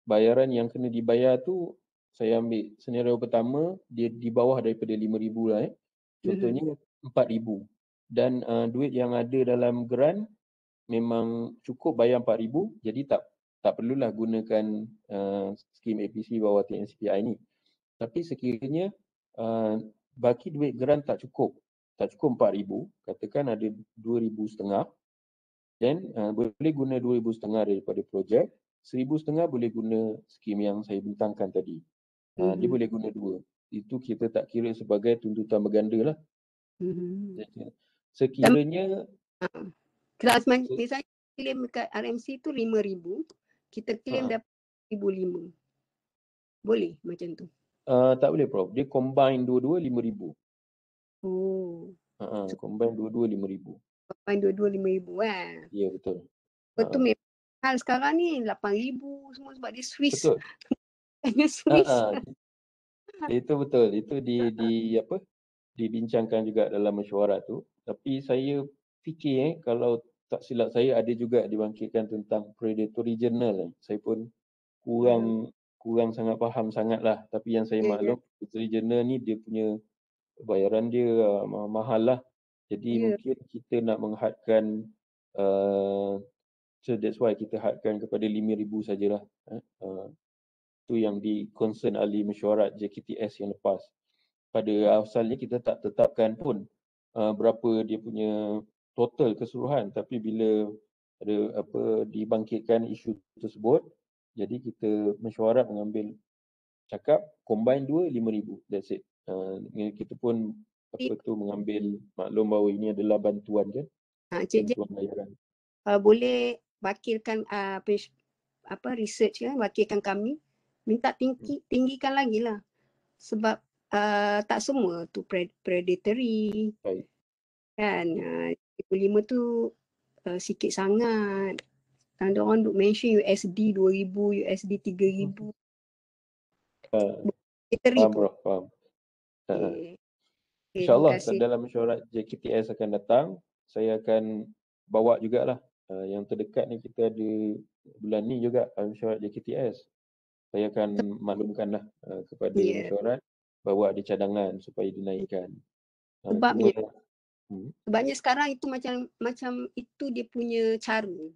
bayaran yang kena dibayar tu saya ambil senario pertama dia di bawah daripada 5,000 lah Contohnya 4,000 dan duit yang ada dalam grant memang cukup bayar 4,000 jadi tak perlulah gunakan skim APC bawah TNCPI ni. Tapi sekiranya baki duit grant tak cukup 4,000, katakan ada 2,500 dan boleh guna 2,500 daripada projek, 1,500 boleh guna skim yang saya bintangkan tadi. Dia boleh guna dua. Itu kita tak kira sebagai tuntutan berganda lah. Sekiranya misalnya claim dekat RMC tu 5,000, kita claim dapat 1,500. Boleh macam tu? Tak boleh Prof. Dia combine dua-dua 5,000. Combine dua-dua 5,000. Combine dua-dua 5,000 kan? Ya betul. Betul memang sekarang ni 8,000 semua sebab dia Swiss. Betul. Swiss. Itu betul. Itu dibincangkan juga dalam mesyuarat tu. Tapi saya fikir kalau tak silap saya ada juga dibangkitkan tentang predatory journal. Saya pun kurang sangat faham sangatlah. Tapi yang saya maklum predatory journal ni dia punya bayaran dia mahal lah. Jadi mungkin kita nak menghadkan so that's why kita hadkan kepada 5,000 sajalah. Itu yang di concern ahli mesyuarat JKTS yang lepas. Pada asalnya kita tak tetapkan pun berapa dia punya total keseluruhan, tapi bila ada dibangkitkan isu tersebut, Jadi kita mesyuarat mengambil cakap combine 2 5,000. That's it. Kita pun mengambil maklum bahawa ini adalah bantuan kan. Cik Bantuan bayaran. boleh wakilkan research kan, wakilkan kami, minta tinggikan lagi lah. Sebab tak semua tu predatory. Baik. Kan 5 tu sikit sangat. Ada orang duk mention USD 2,000, USD 3,000. Faham bro, faham. Okay, InsyaAllah terima kasih. dalam mesyuarat JKTS akan datang, saya akan bawa jugalah. Yang terdekat ni kita ada bulan ni juga mesyuarat JKTS. Saya akan maklumkanlah kepada mesyuarat bahawa ada cadangan supaya dinaikkan. Sebabnya sekarang itu macam itu dia punya cara.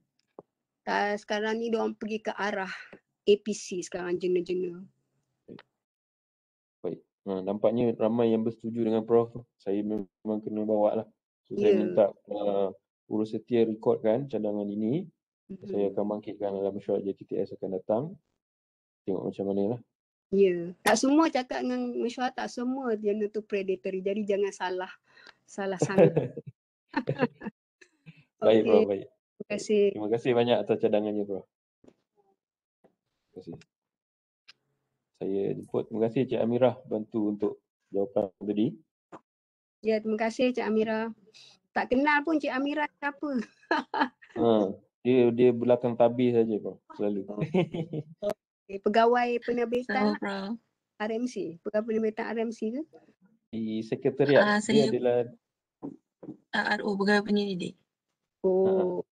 Sekarang ni diorang pergi ke arah APC sekarang, jena-jena. Baik. Nampaknya ramai yang bersetuju dengan Prof. Saya memang kena bawa lah. So, saya minta urus setia rekodkan cadangan ini. Saya akan bangkitkan dalam mesyuarat JKTS akan datang. Tengok macam mana lah. Ya, tak semua cakap dengan mesyuarat, tak semua jena tu predatory. Jadi jangan salah sangka. Baik, Okay. Prof. Baik. Terima kasih. Terima kasih banyak atas cadangannya, Prof. Terima kasih. Saya jemput. Terima kasih Cik Amirah bantu untuk jawapan tadi. Ya, terima kasih Cik Amirah. Tak kenal pun Cik Amirah siapa. Dia belakang tabir saja, Prof. Selalu. Pegawai penerbitan Prof. RMC. Pegawai penerbitan RMC ke? Di sekretariat. Dia adalah RO, pegawai penyelidik. Oh.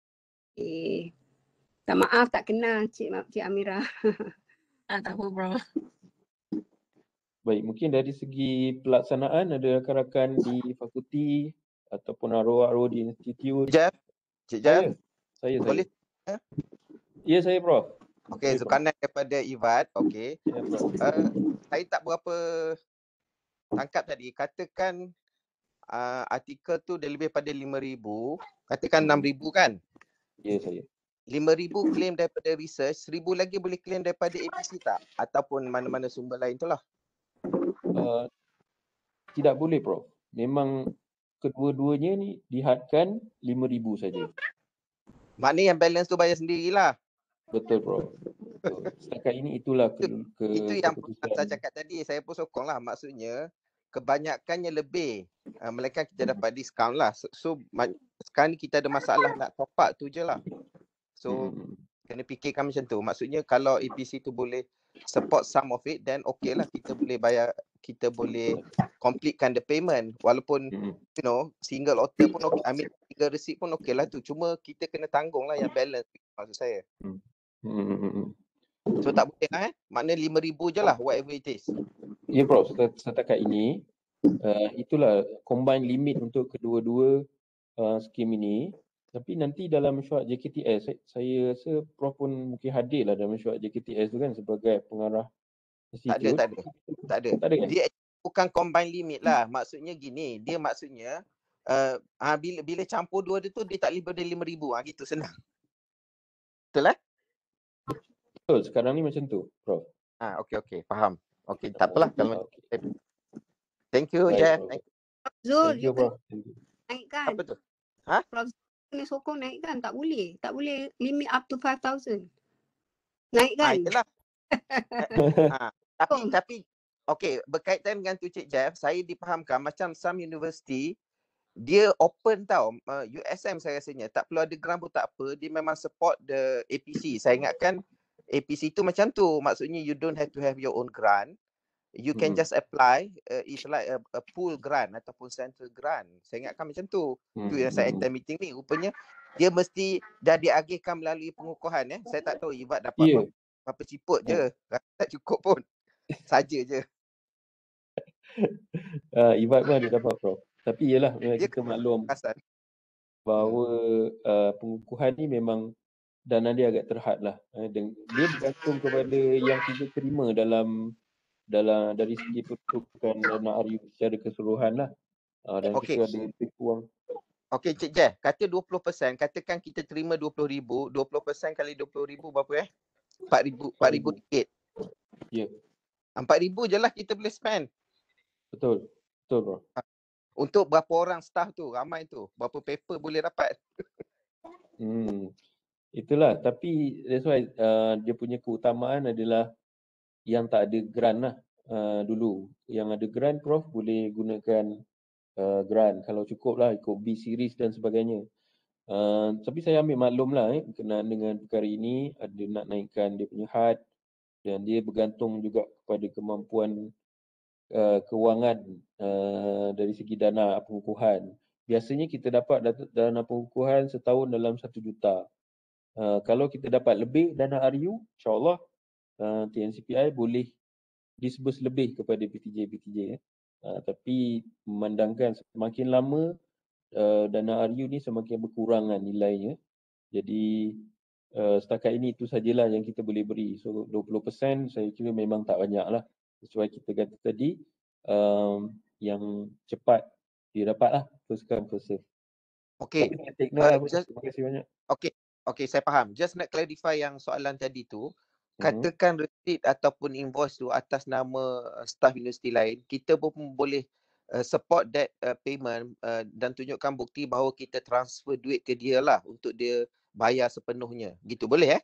Tak maaf, tak kenal Cik Amirah. Tak apa, Prof. Baik, mungkin dari segi pelaksanaan ada rakan-rakan di fakulti ataupun arwah-arwah di institut. Cik Jeff. Saya. Boleh? Ya, saya Prof. Okey, Zulkarnain daripada IVAD. Okey. Saya tak berapa tangkap tadi. Katakan artikel tu dia lebih pada 5,000. Katakan 6,000 kan? Ya, saya. 5,000 claim daripada research, 1,000 lagi boleh claim daripada APC tak? Ataupun mana-mana sumber lain tu lah. Tidak boleh, Prof. Memang kedua-duanya ni dihadkan 5,000 saja. Maknanya yang balance tu bayar sendirilah. Betul, Prof. Setakat ini itulah itu yang saya cakap tadi. Saya pun sokong lah. Maksudnya kebanyakannya lebih. Melainkan kita dapat diskaun lah. So sekarang ni kita ada masalah nak top up tu je lah. So kena fikirkan macam tu. Maksudnya kalau APC tu boleh support some of it, then okay lah, kita boleh bayar, kita boleh completekan the payment. Walaupun you know single author pun okay, ambil single receipt pun okay lah tu. Cuma kita kena tanggung lah yang balance, maksud saya. So tak boleh lah maknanya 5,000 je lah, whatever it is. Ya, Prof. Setakat ini itulah combine limit untuk kedua-dua skim ini. Tapi nanti dalam mesyuarat JKTS, saya rasa Prof pun mungkin hadir lah dalam mesyuarat JKTS tu kan sebagai pengarah institut. Tak ada. Kan? Dia bukan combine limit lah. Maksudnya gini, dia maksudnya bila campur dua dia tu dia tak lebih dari 5,000. Gitu senang. Betul lah? Betul, sekarang ni macam tu, Prof. Okey, faham. Okey, tak apalah kalau Thank you, Jeff. Zul, Thank you, Prof. naikkan. Apa tu? Prof kena sokong naikkan, tak boleh limit up to 5,000. Naikkan. Yalah. Tapi okey, berkaitan dengan tu Cik Jeff, saya dipahamkan macam some university dia open tau. USM saya rasanya tak perlu ada grant pun tak apa, dia memang support the APC. Saya ingatkan APC tu macam tu, maksudnya you don't have to have your own grant. You can just apply, it's like a pool grant ataupun central grant. Saya ingatkan macam tu. Tu yang saya attend meeting ni. Rupanya dia mesti dah diagihkan melalui pengukuhan. Saya tak tahu IVAD dapat berapa ciput je. Tak cukup pun. Saja je. IVAD pun ada dapat, Prof. Tapi yelah, kita maklum bahawa pengukuhan ni memang dana dia agak terhad lah. Dia bergantung kepada yang kita terima dari segi peruntukan dana RU secara keseluruhan lah. Dan kita ada lebih kurang. Okey Cik Jeff, kata 20%, katakan kita terima 20,000, 20% kali 20,000 berapa RM4,000 ringgit. Ya, 4,000 je lah kita boleh spend. betul. Betul bro. Untuk berapa orang staff tu, ramai tu. Berapa paper boleh dapat. Itulah, tapi that's why dia punya keutamaan adalah yang tak ada grant lah dulu. Yang ada grant Prof boleh gunakan grant kalau cukup lah ikut B series dan sebagainya. Tapi saya ambil maklum lah berkenaan dengan perkara ini, ada nak naikkan dia punya had dan dia bergantung juga kepada kemampuan kewangan dari segi dana pengukuhan. Biasanya kita dapat dana pengukuhan setahun dalam 1 juta. Kalau kita dapat lebih dana RU, insyaAllah TNCPI boleh disburse lebih kepada PTJ. Tapi memandangkan semakin lama dana RU ni semakin berkurangan nilainya. Jadi setakat ini itu sajalah yang kita boleh beri. So 20% saya kira memang tak banyak lah. Sesuai kita kata tadi, yang cepat didapat lah, first come first serve. Okey. Terima kasih banyak. Okey, saya faham. Just nak clarify yang soalan tadi tu. Katakan receipt ataupun invoice tu atas nama staff universiti lain, kita pun boleh support that payment dan tunjukkan bukti bahawa kita transfer duit ke dia lah untuk dia bayar sepenuhnya. Gitu boleh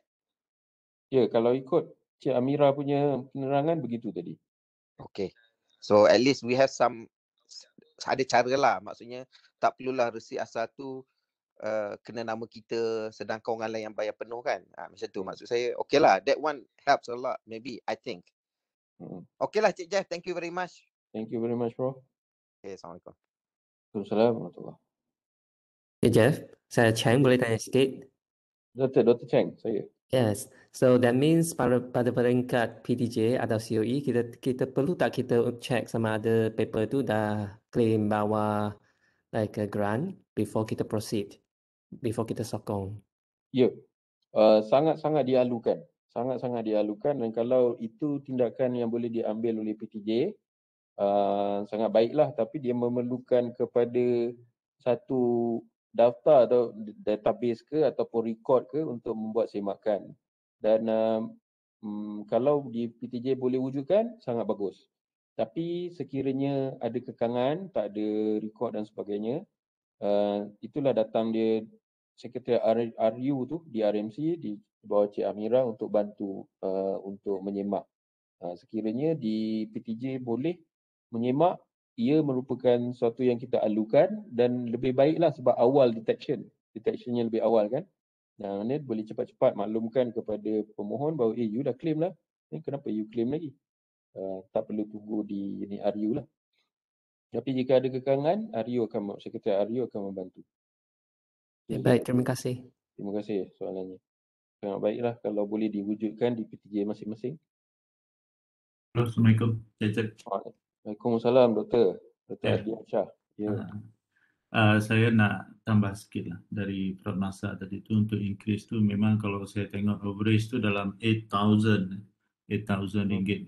Ya, kalau ikut Cik Amira punya penerangan begitu tadi. Okey. So at least we have ada cara lah. Maksudnya tak perlulah resit asal tu kena nama kita sedangkan orang lain yang bayar penuh kan. Macam tu maksud saya. Okay lah, that one helps a lot maybe, I think. Okay lah Cik Jeff, thank you very much. Thank you very much bro. Okay, Assalamualaikum. Waalaikumsalam warahmatullahi. Cik Jeff, saya Cheng boleh tanya sikit? Dr. Cheng, saya. Yes, so that means pada peringkat PTJ atau COE, kita perlu tak kita check sama ada paper tu dah claim bawah like a grant before kita proceed, before kita sokong? Ya, sangat-sangat dialukan. Sangat-sangat dialukan dan kalau itu tindakan yang boleh diambil oleh PTJ, sangat baiklah, tapi dia memerlukan kepada satu daftar atau database ke ataupun record ke untuk membuat semakan. Dan kalau di PTJ boleh wujudkan, sangat bagus. Tapi sekiranya ada kekangan, tak ada record dan sebagainya, itulah datang dia Sekretariat RU tu di RMC di bawah Cik Amira untuk bantu untuk menyemak. Sekiranya di PTJ boleh menyemak, ia merupakan sesuatu yang kita alukan dan lebih baiklah sebab awal detectionnya lebih awal kan. Ini boleh cepat-cepat maklumkan kepada pemohon bahawa you dah claim lah, kenapa you claim lagi? Tak perlu tunggu di unit RU lah. Tapi jika ada kekangan, Sekretariat RU akan membantu. Ya, baik, terima kasih. Terima kasih soalannya. Sangat baiklah kalau boleh diwujudkan di PTJ masing-masing. Assalamualaikum. Cik. Waalaikumsalam Dr. Adi Syah. Ya. Saya nak tambah sikit lah dari Prof Nasar tadi tu untuk increase tu memang kalau saya tengok average tu dalam 8,000 ringgit.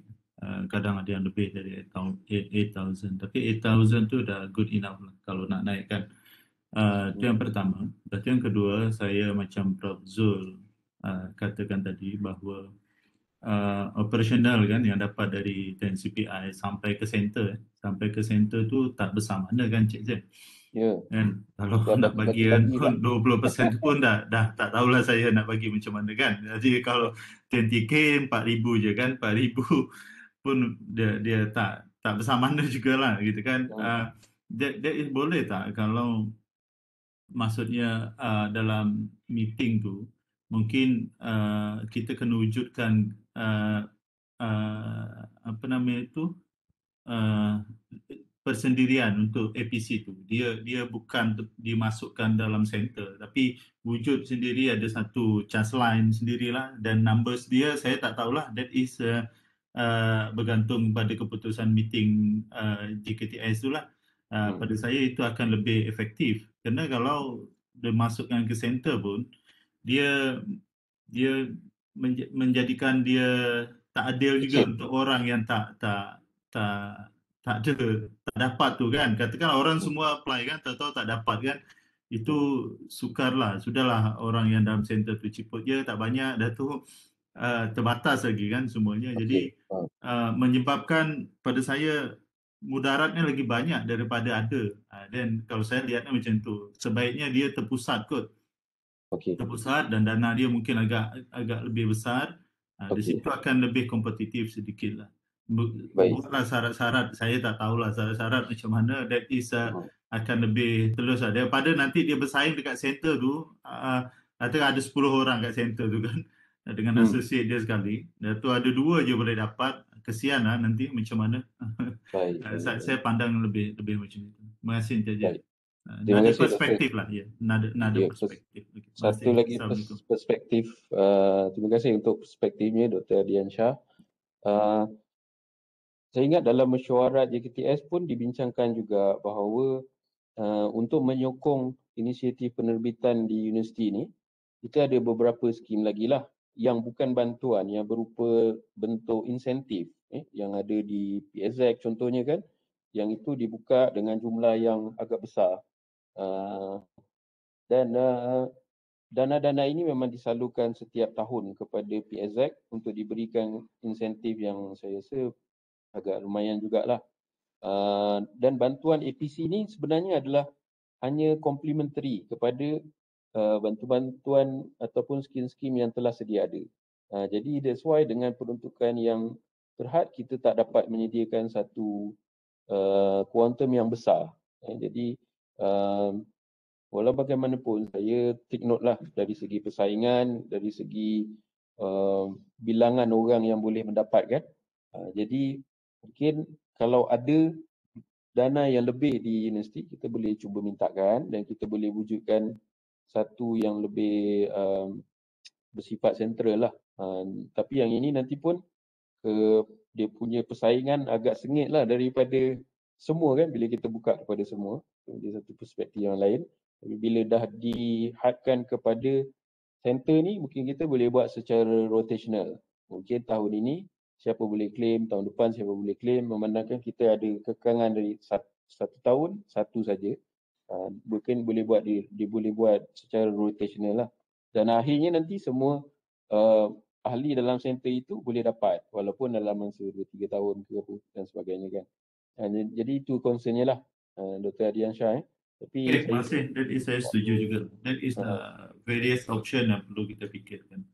Kadang ada yang lebih dari 8,000 tapi 8,000 tu dah good enough lah kalau nak naikkan. Itu yang pertama. Dan yang kedua, saya macam Prof Zul katakan tadi bahawa operasional kan yang dapat dari TNCPI sampai ke center tu tak besar mana kan Cik Zul. Ya. Kan kalau nak bagi pun 20% pun dah tak tahulah saya nak bagi macam mana kan. Jadi kalau 20k 4,000 je kan, 4,000 pun dia tak besar mana jugalah gitu kan. That is boleh tak kalau maksudnya dalam meeting tu mungkin kita kena wujudkan apa nama itu persendirian untuk APC tu. Dia bukan dimasukkan dalam center tapi wujud sendiri, ada satu charge line sendirilah dan numbers dia saya tak tahulah, that is bergantung pada keputusan meeting JKTS tu lah. Pada saya itu akan lebih efektif kerana kalau dimasukkan ke center pun dia menjadikan dia tak adil juga untuk orang yang tak dapat tu kan. Katakan orang semua apply kan, tahu tak dapat kan. Itu sukarlah, sudahlah orang yang dalam center tu ciput je tak banyak dah tu terbatas lagi kan semuanya. Jadi menyebabkan pada saya mudaratnya lagi banyak daripada ada. Dan kalau saya lihatnya macam tu, sebaiknya dia terpusat kot. Terpusat dan dana dia mungkin agak lebih besar. Di situ akan lebih kompetitif sedikit lah. Buatlah syarat-syarat, saya tak tahulah syarat-syarat macam mana. That is akan lebih telus lah. Daripada nanti dia bersaing dekat center tu, kata ada 10 orang kat center tu kan, dengan associate dia sekali. Dan tu ada 2 je boleh dapat. Kesian lah nanti macam mana. Saya pandang lebih macam itu. Terima kasih Encik Jeff. Ada perspektif lah, ya. Ada perspektif. Satu lagi perspektif. Terima kasih untuk perspektifnya Dr. Diansyah. Saya ingat dalam mesyuarat JKTS pun dibincangkan juga bahawa untuk menyokong inisiatif penerbitan di universiti ini, kita ada beberapa skim lagi lah yang bukan bantuan, yang berupa bentuk insentif yang ada di PSZ contohnya kan, yang itu dibuka dengan jumlah yang agak besar. Dan dana-dana ini memang disalurkan setiap tahun kepada PSZ untuk diberikan insentif yang saya rasa agak lumayan jugalah. Dan bantuan APC ini sebenarnya adalah hanya complementary kepada bantuan-bantuan ataupun skim-skim yang telah sedia ada. Jadi that's why dengan peruntukan yang terhad, kita tak dapat menyediakan satu kuantum yang besar. Jadi walau bagaimanapun saya take note lah dari segi persaingan, dari segi bilangan orang yang boleh mendapatkan. Jadi mungkin kalau ada dana yang lebih di universiti, kita boleh cuba mintakan dan kita boleh wujudkan satu yang lebih bersifat sentral lah. Tapi yang ini nanti pun dia punya persaingan agak sengit lah daripada semua kan, bila kita buka kepada semua. Dia satu perspektif yang lain. Tapi bila dah dihadkan kepada center ni, mungkin kita boleh buat secara rotational. Mungkin tahun ini siapa boleh claim, tahun depan siapa boleh claim, memandangkan kita ada kekangan dari satu tahun, satu saja. Mungkin boleh buat dia boleh buat secara rotational lah. Dan akhirnya nanti semua ahli dalam center itu boleh dapat walaupun dalam masa 2-3 tahun ke apa dan sebagainya kan. Jadi itu concernnya lah Dr. Diansyah. Tapi terima kasih. Saya setuju juga. That is the various option yang perlu kita fikirkan.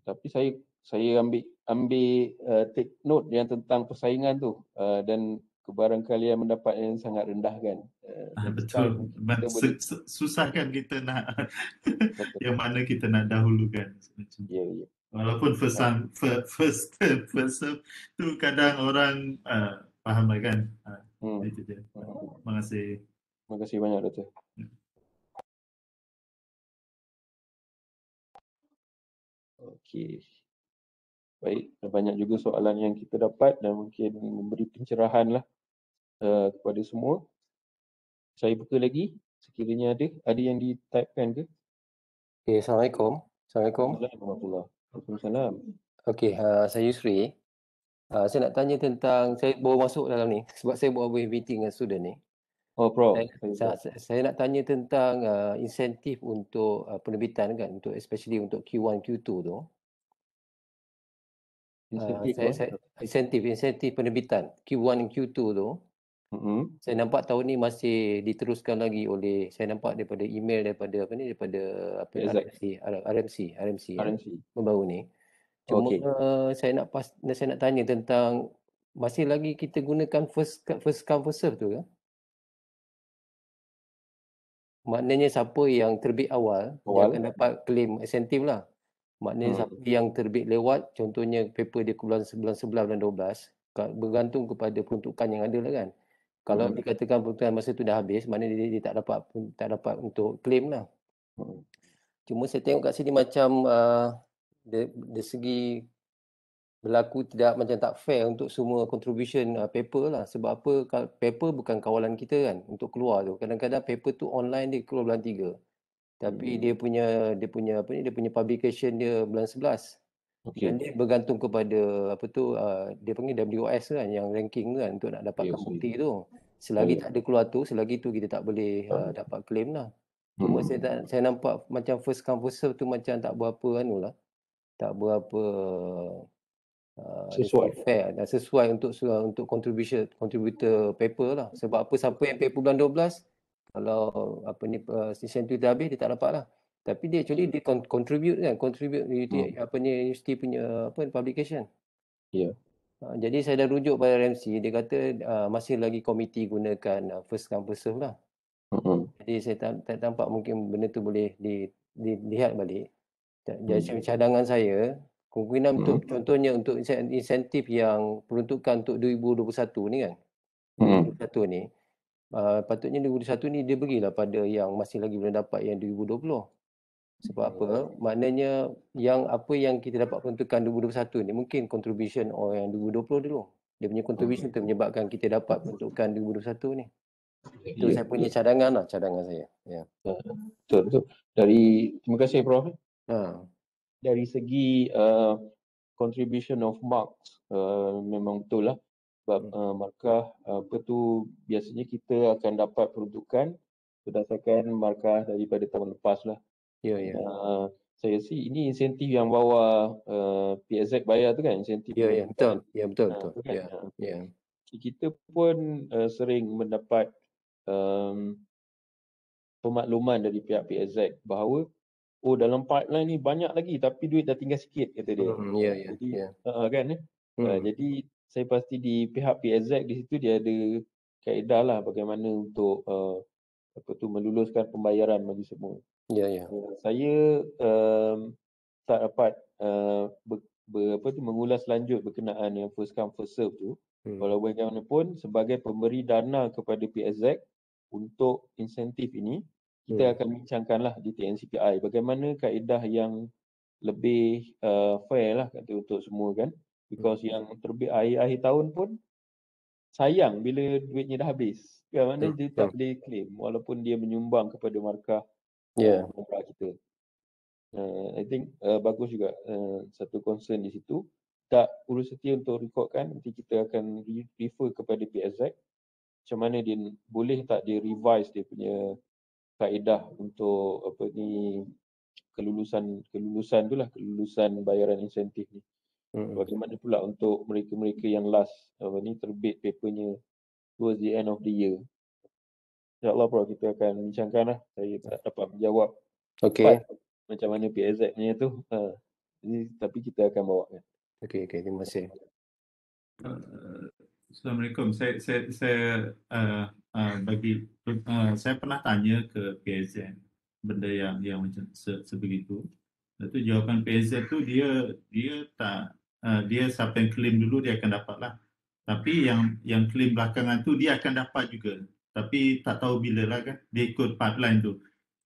Tapi saya ambil take note yang tentang persaingan tu dan kebarangkalian mendapat yang sangat rendah kan. Betul. Susah kan kita nak yang mana kita nak dahulukan. Walaupun first serve tu kadang orang faham lah kan. Itu je. Terima kasih. Terima kasih banyak Doktor. Okey. Baik, banyak juga soalan yang kita dapat dan mungkin memberi pencerahan lah kepada semua. Saya buka lagi sekiranya ada yang di-typekan ke? Okay, Assalamualaikum. Waalaikumsalam. Okey, saya Yusri. Saya nak tanya tentang, saya baru masuk dalam ni sebab saya buat meeting dengan student ni. Oh, Prof. Saya nak tanya tentang insentif untuk penerbitan kan, untuk especially untuk Q1, Q2 tu. Insentif penerbitan Q1 dan Q2 tu. Saya nampak tahun ni masih diteruskan lagi oleh, saya nampak daripada email daripada RMC membaru ni. Cuma saya nak tanya tentang masih lagi kita gunakan first come first serve tu ke? Maknanya siapa yang terbit awal dia akan dapat claim insentif lah. Maknanya siapa yang terbit lewat, contohnya paper dia ke bulan 11 dan 12, bergantung kepada peruntukan yang ada lah kan. Kalau dikatakan peruntukan masa tu dah habis, maknanya dia tak dapat untuk claim lah. Cuma saya tengok kat sini macam dari segi berlaku tidak macam tak fair untuk semua contribution paper lah. Sebab apa? Paper bukan kawalan kita kan untuk keluar tu. Kadang-kadang paper tu online dia keluar bulan 3. Tapi dia punya publication dia bulan 11. Dan dia bergantung kepada dia panggil WOS kan, yang ranking tu kan, untuk nak dapatkan bukti tu. Selagi tak ada keluar tu, selagi tu kita tak boleh dapat claim lah. Cuma saya nampak macam first come first serve tu macam tak berapa lah. tak berapa Sesuai. fair dan sesuai untuk contributor paper lah. Sebab apa, siapa yang paper bulan 12, kalau apa ni insentif dah habis, dia tak dapat lah. Tapi dia actually dia contribute apa ni university punya publication. Ya. Jadi saya dah rujuk pada RMC, dia kata masih lagi komiti gunakan first come first serve lah. Jadi saya tak nampak mungkin benda tu boleh dilihat balik. Jadi cadangan saya, kemungkinan untuk contohnya untuk insentif yang peruntukan untuk 2021 ni kan. 2021 ni patutnya 2021 ni dia berilah pada yang masih lagi belum dapat yang 2020. Sebab apa? Maknanya yang apa yang kita dapat peruntukan 2021 ni mungkin contribution orang yang 2020 dulu. Dia punya contribution tu menyebabkan kita dapat peruntukan 2021 ni. Itu saya punya cadangan saya. Ya. Betul. Terima kasih Prof. Dari segi contribution of marks memang betul lah. Sebab markah apa tu biasanya kita akan dapat peruntukan berdasarkan markah daripada tahun lepas lah. Ya. Saya rasa ini insentif yang bawa PSZ bayar tu kan, insentif. Ya, betul. Ya, betul. Kan? Ya. Kita pun sering mendapat pemakluman dari pihak PSZ bahawa dalam pipeline ni banyak lagi tapi duit dah tinggal sikit, kata dia. Jadi kan jadi saya pasti di pihak PSZ di situ dia ada kaedah lah bagaimana untuk meluluskan pembayaran bagi semua. Ya. Saya tak dapat mengulas lanjut berkenaan yang first come first serve tu. Walau bagaimanapun sebagai pemberi dana kepada PSZ untuk insentif ini, kita akan bincangkanlah di TNCPI bagaimana kaedah yang lebih fair lah kata untuk semua kan. Because yang terbit akhir tahun pun sayang bila duitnya dah habis. Kan mana dia tak boleh claim walaupun dia menyumbang kepada markah markah kita. I think bagus juga satu concern di situ. Tak perlu setia untuk rekodkan, nanti kita akan refer kepada PSZ macam mana dia boleh tak dia revise dia punya kaedah untuk kelulusan tu lah, kelulusan bayaran insentif ni. Bagaimana pula untuk mereka-mereka yang last terbit papernya towards the end of the year. InsyaAllah Prof, kita akan bincangkan lah. Saya tak dapat menjawab macam mana PSZ punya tu. Tapi kita akan bawakan. Okey, terima kasih. Assalamualaikum. Saya pernah tanya ke PSZ benda yang macam sebegitu. Itu jawapan PSZ tu dia siapa yang claim dulu dia akan dapat lah. Tapi yang claim belakangan tu dia akan dapat juga. Tapi tak tahu bila lah kan. Dia ikut pipeline tu.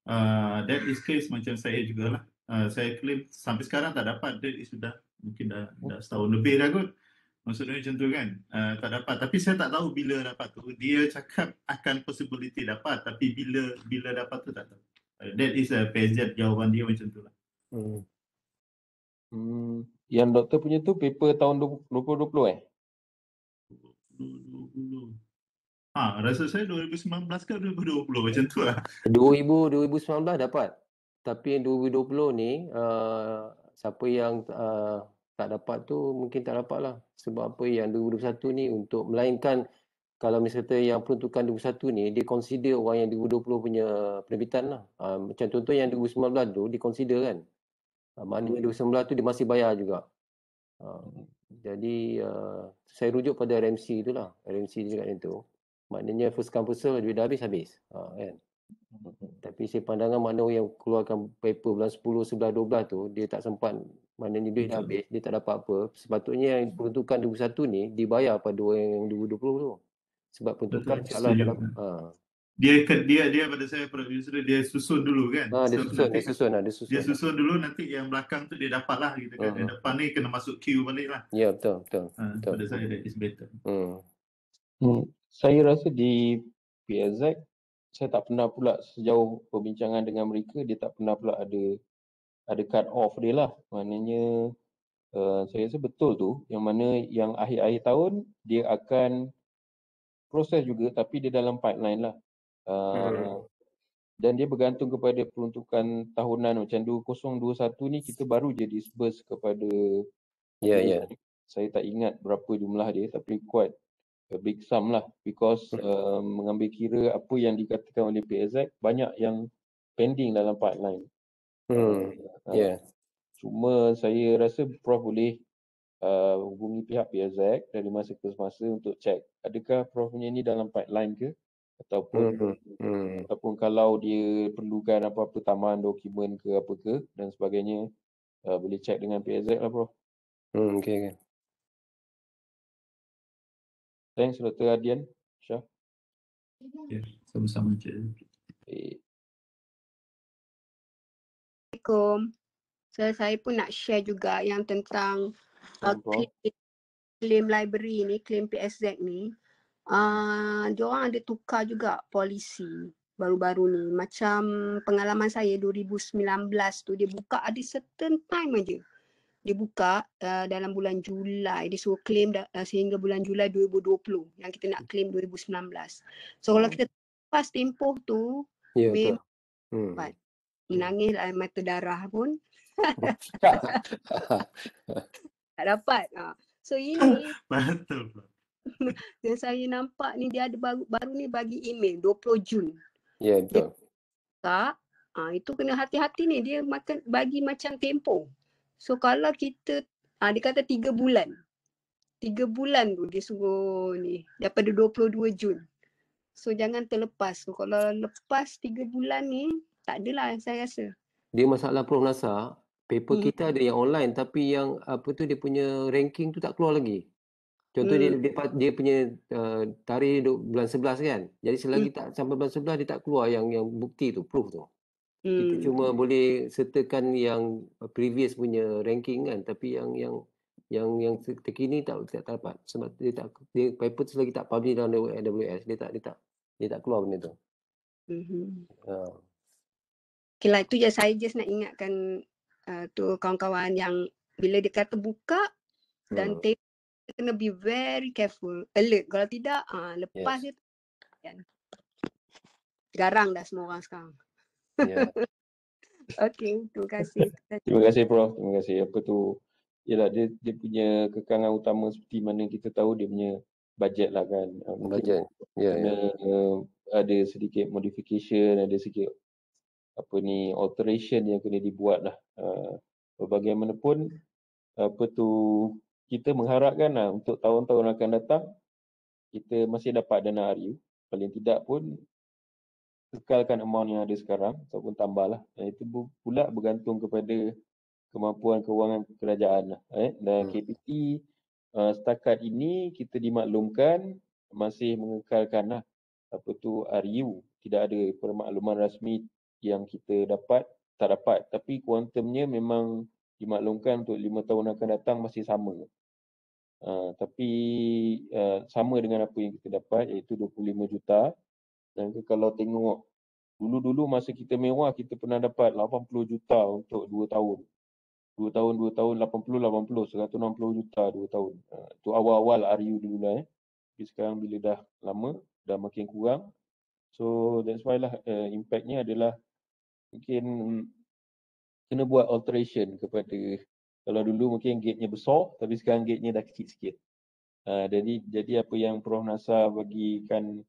That is case macam saya jugalah. Saya claim sampai sekarang tak dapat. That is sudah mungkin dah setahun lebih dah kot. Maksudnya macam tu kan. Tak dapat. Tapi saya tak tahu bila dapat tu. Dia cakap akan possibility dapat. Tapi bila dapat tu tak tahu. That is PSZ jawapan dia macam tu lah. Yang doktor punya tu paper tahun 2020 Rasa saya 2019 ke 2020 macam tu lah. 2019 dapat. Tapi yang 2020 ni siapa yang tak dapat tu mungkin tak dapat lah. Sebab apa yang 2021 ni untuk melainkan kalau misalnya yang peruntukan 2021 ni dia consider orang yang 2020 punya penerbitan lah. Macam contoh yang 2019 tu dia consider kan. Maknanya 2019 tu dia masih bayar juga. Jadi saya rujuk pada RMC tu lah. RMC dia cakap macam tu. Maknanya first come first serve duit dah habis kan. Tapi saya pandangan mana yang keluarkan paper bulan 10, 11, 12 tu dia tak sempat, maknanya duit dah habis, dia tak dapat apa. Sepatutnya yang peruntukan 2021 ni dibayar pada orang yang 2020 tu. Sebab peruntukan insya-Allah tak dapat. Dia pada saya producer dia susun dulu kan. Dia susun dulu, nanti yang belakang tu dia dapat lah gitu kan. Yang depan ni kena masuk queue balik lah. Ya, betul. Pada saya that is better. Saya rasa di PSZ saya tak pernah pula sejauh perbincangan dengan mereka, dia tak pernah pula ada cut off dia lah. Maknanya saya rasa betul tu, yang mana yang akhir-akhir tahun dia akan proses juga tapi dia dalam pipeline lah. Dan dia bergantung kepada peruntukan tahunan macam 2021 ni kita baru je disburse kepada saya tak ingat berapa jumlah dia tapi quite a big sum lah because mengambil kira apa yang dikatakan oleh PSZ banyak yang pending dalam pipeline. Cuma saya rasa Prof boleh hubungi pihak PSZ dari masa ke masa untuk cek adakah Prof punya ni dalam pipeline ke ataupun kalau dia perlukan apa-apa tambahan dokumen ke apa ke dan sebagainya boleh cek dengan PSZ lah Prof. Okay. Thanks Dr. Adian. Syah. Ya, sama-sama je. Assalamualaikum. Saya pun nak share juga yang tentang claim library ni, claim PSZ ni. Diorang ada tukar juga polisi baru-baru ni. Macam pengalaman saya 2019 tu dia buka ada certain time aja. Dia buka dalam bulan Julai. Dia suruh claim sehingga bulan Julai 2020 yang kita nak claim 2019. So kalau kita lepas tempoh tu memang dapat. Menangis lah mata darah pun tak dapat. So ini betul. dan saya nampak ni dia ada baru ni bagi email 20 Jun. Ya betul. Itu kena hati-hati ni, dia bagi macam tempoh. So kalau kita dia kata 3 bulan. 3 bulan tu dia suruh ni daripada 22 Jun. So jangan terlepas. So kalau lepas 3 bulan ni tak adalah saya rasa. Dia masalah Prof Nasar, paper kita ada yang online tapi yang apa tu dia punya ranking tu tak keluar lagi. Contoh dia punya tarikh bulan 11 kan. Jadi selagi tak sampai bulan 11 dia tak keluar yang bukti tu, proof tu. Kita cuma boleh sertakan yang previous punya ranking kan, tapi yang terkini tak dapat sebab dia paper tu selagi tak publish dalam AWS dia tak keluar benda tu. Okay lah, itu je saya nak ingatkan tu kawan-kawan yang bila dia kata buka dan kena be very careful, alert. Kalau tidak lepas dia kan. Garang dah semua orang sekarang. Okey, terima kasih. Terima kasih Prof. Terima kasih. Apa tu? Yalah dia punya kekangan utama seperti mana kita tahu dia punya bajet lah kan. Bajet. Ya. Ada sedikit modification, ada sedikit alteration yang kena dibuat lah. Bagaimanapun kita mengharapkan lah untuk tahun-tahun akan datang kita masih dapat dana RU. Paling tidak pun kekalkan amount yang ada sekarang ataupun tambahlah. Dan itu pula bergantung kepada kemampuan kewangan kerajaan lah. Dan KPT setakat ini kita dimaklumkan masih mengekalkan lah RU. Tidak ada permakluman rasmi yang kita tak dapat. Tapi kuantumnya memang dimaklumkan untuk 5 tahun akan datang masih sama. Tapi sama dengan apa yang kita dapat iaitu 25 juta. Dan kalau tengok dulu masa kita mewah kita pernah dapat 80 juta untuk 2 tahun. 2 tahun 80, 160 juta 2 tahun. Itu awal-awal RU dulu lah. Tapi sekarang bila dah lama, dah makin kurang. So that's why lah impactnya adalah mungkin kena buat alteration kepada, kalau dulu mungkin gate-nya besar tapi sekarang gate-nya dah kecil sikit. Jadi apa yang Prof Nasar bagikan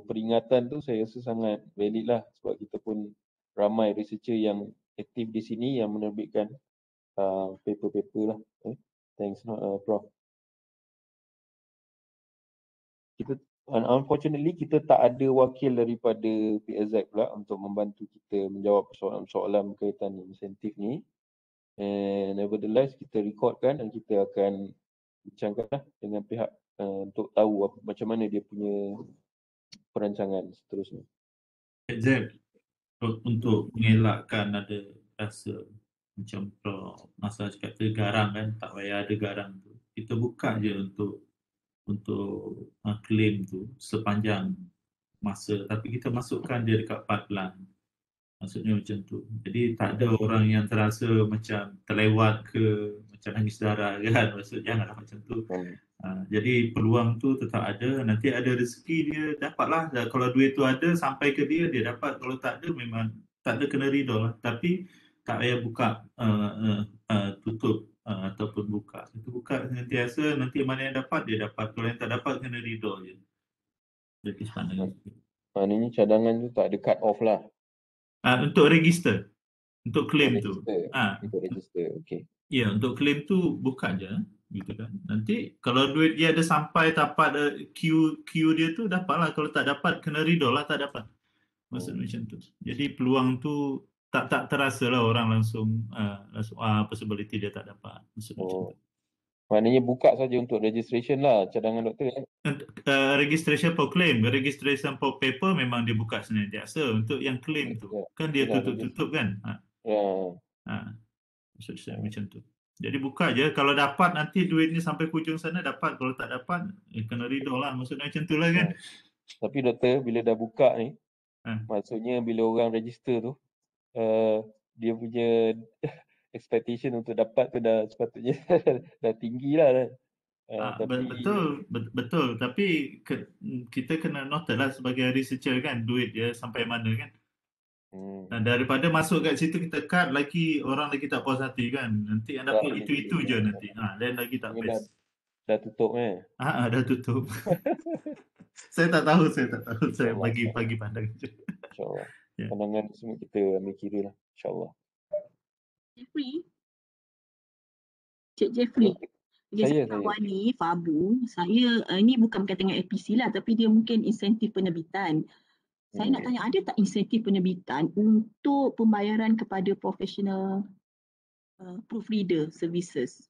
peringatan tu saya rasa sangat valid lah sebab kita pun ramai researcher yang aktif di sini yang menerbitkan paper-paper lah. Thanks Prof. Unfortunately kita tak ada wakil daripada PSZ pula untuk membantu kita menjawab persoalan-persoalan berkaitan insentif ni. And nevertheless kita recordkan dan kita akan bincangkan dengan pihak untuk tahu macam mana dia punya perancangan seterusnya. PSZ untuk mengelakkan ada rasa macam Prof Nasar cakap tu garang kan, tak payah ada garang tu. Kita buka je untuk claim tu sepanjang masa tapi kita masukkan dia dekat pipeline. Maksudnya macam tu. Jadi tak ada orang yang terasa macam terlewat ke macam nangis darah kan. Maksudnya janganlah macam tu. Jadi peluang tu tetap ada, nanti ada rezeki dia dapatlah. Kalau duit tu ada sampai ke dia, dia dapat. Kalau tak ada memang tak ada, kena redha lah. Tapi tak payah buka tutup ataupun buka. Itu buka sentiasa, nanti mana yang dapat dia dapat. Kalau yang tak dapat kena redha je. Jadi sepanjang itu. Maknanya cadangan tu tak ada cut off lah. Untuk register, untuk claim tu. Untuk register, okey. Ya, untuk claim tu buka je, gitu kan. Nanti kalau duit dia ada sampai dapat Q dia tu dapatlah. Kalau tak dapat kena redha lah, tak dapat. Maksud macam tu. Jadi peluang tu tak terasa lah orang langsung possibility dia tak dapat. Maksud macam tu. Maknanya buka saja untuk registration lah cadangan doktor. Registration for claim, registration for paper memang dia buka senantiasa. Untuk yang claim tu kan dia tutup-tutup kan. Maksud saya macam tu. Jadi buka je, kalau dapat nanti duitnya sampai hujung sana dapat, kalau tak dapat kena redha lah. Maksudnya macam tu lah kan. Tapi doktor, bila dah buka ni, maksudnya bila orang register tu, dia punya expectation untuk dapat tu dah sepatutnya dah tinggi lah. Betul. Tapi kita kena note lah sebagai researcher kan, duit dia sampai mana kan. Dan daripada masuk kat situ kita cut lagi, orang lagi tak puas hati kan. Nanti yang dapat itu je nanti. Dan lagi tak best. Dah tutup dah tutup. Saya tak tahu. Saya bagi pandang je. InsyaAllah. Pandangan semua kita ambil kira lah. InsyaAllah. Cik Jeffrey. Saya. Kawan ni, Fabu, saya ini bukan berkaitan dengan APC lah, tapi dia mungkin insentif penerbitan. Saya nak tanya, ada tak insentif penerbitan untuk pembayaran kepada professional proofreader services?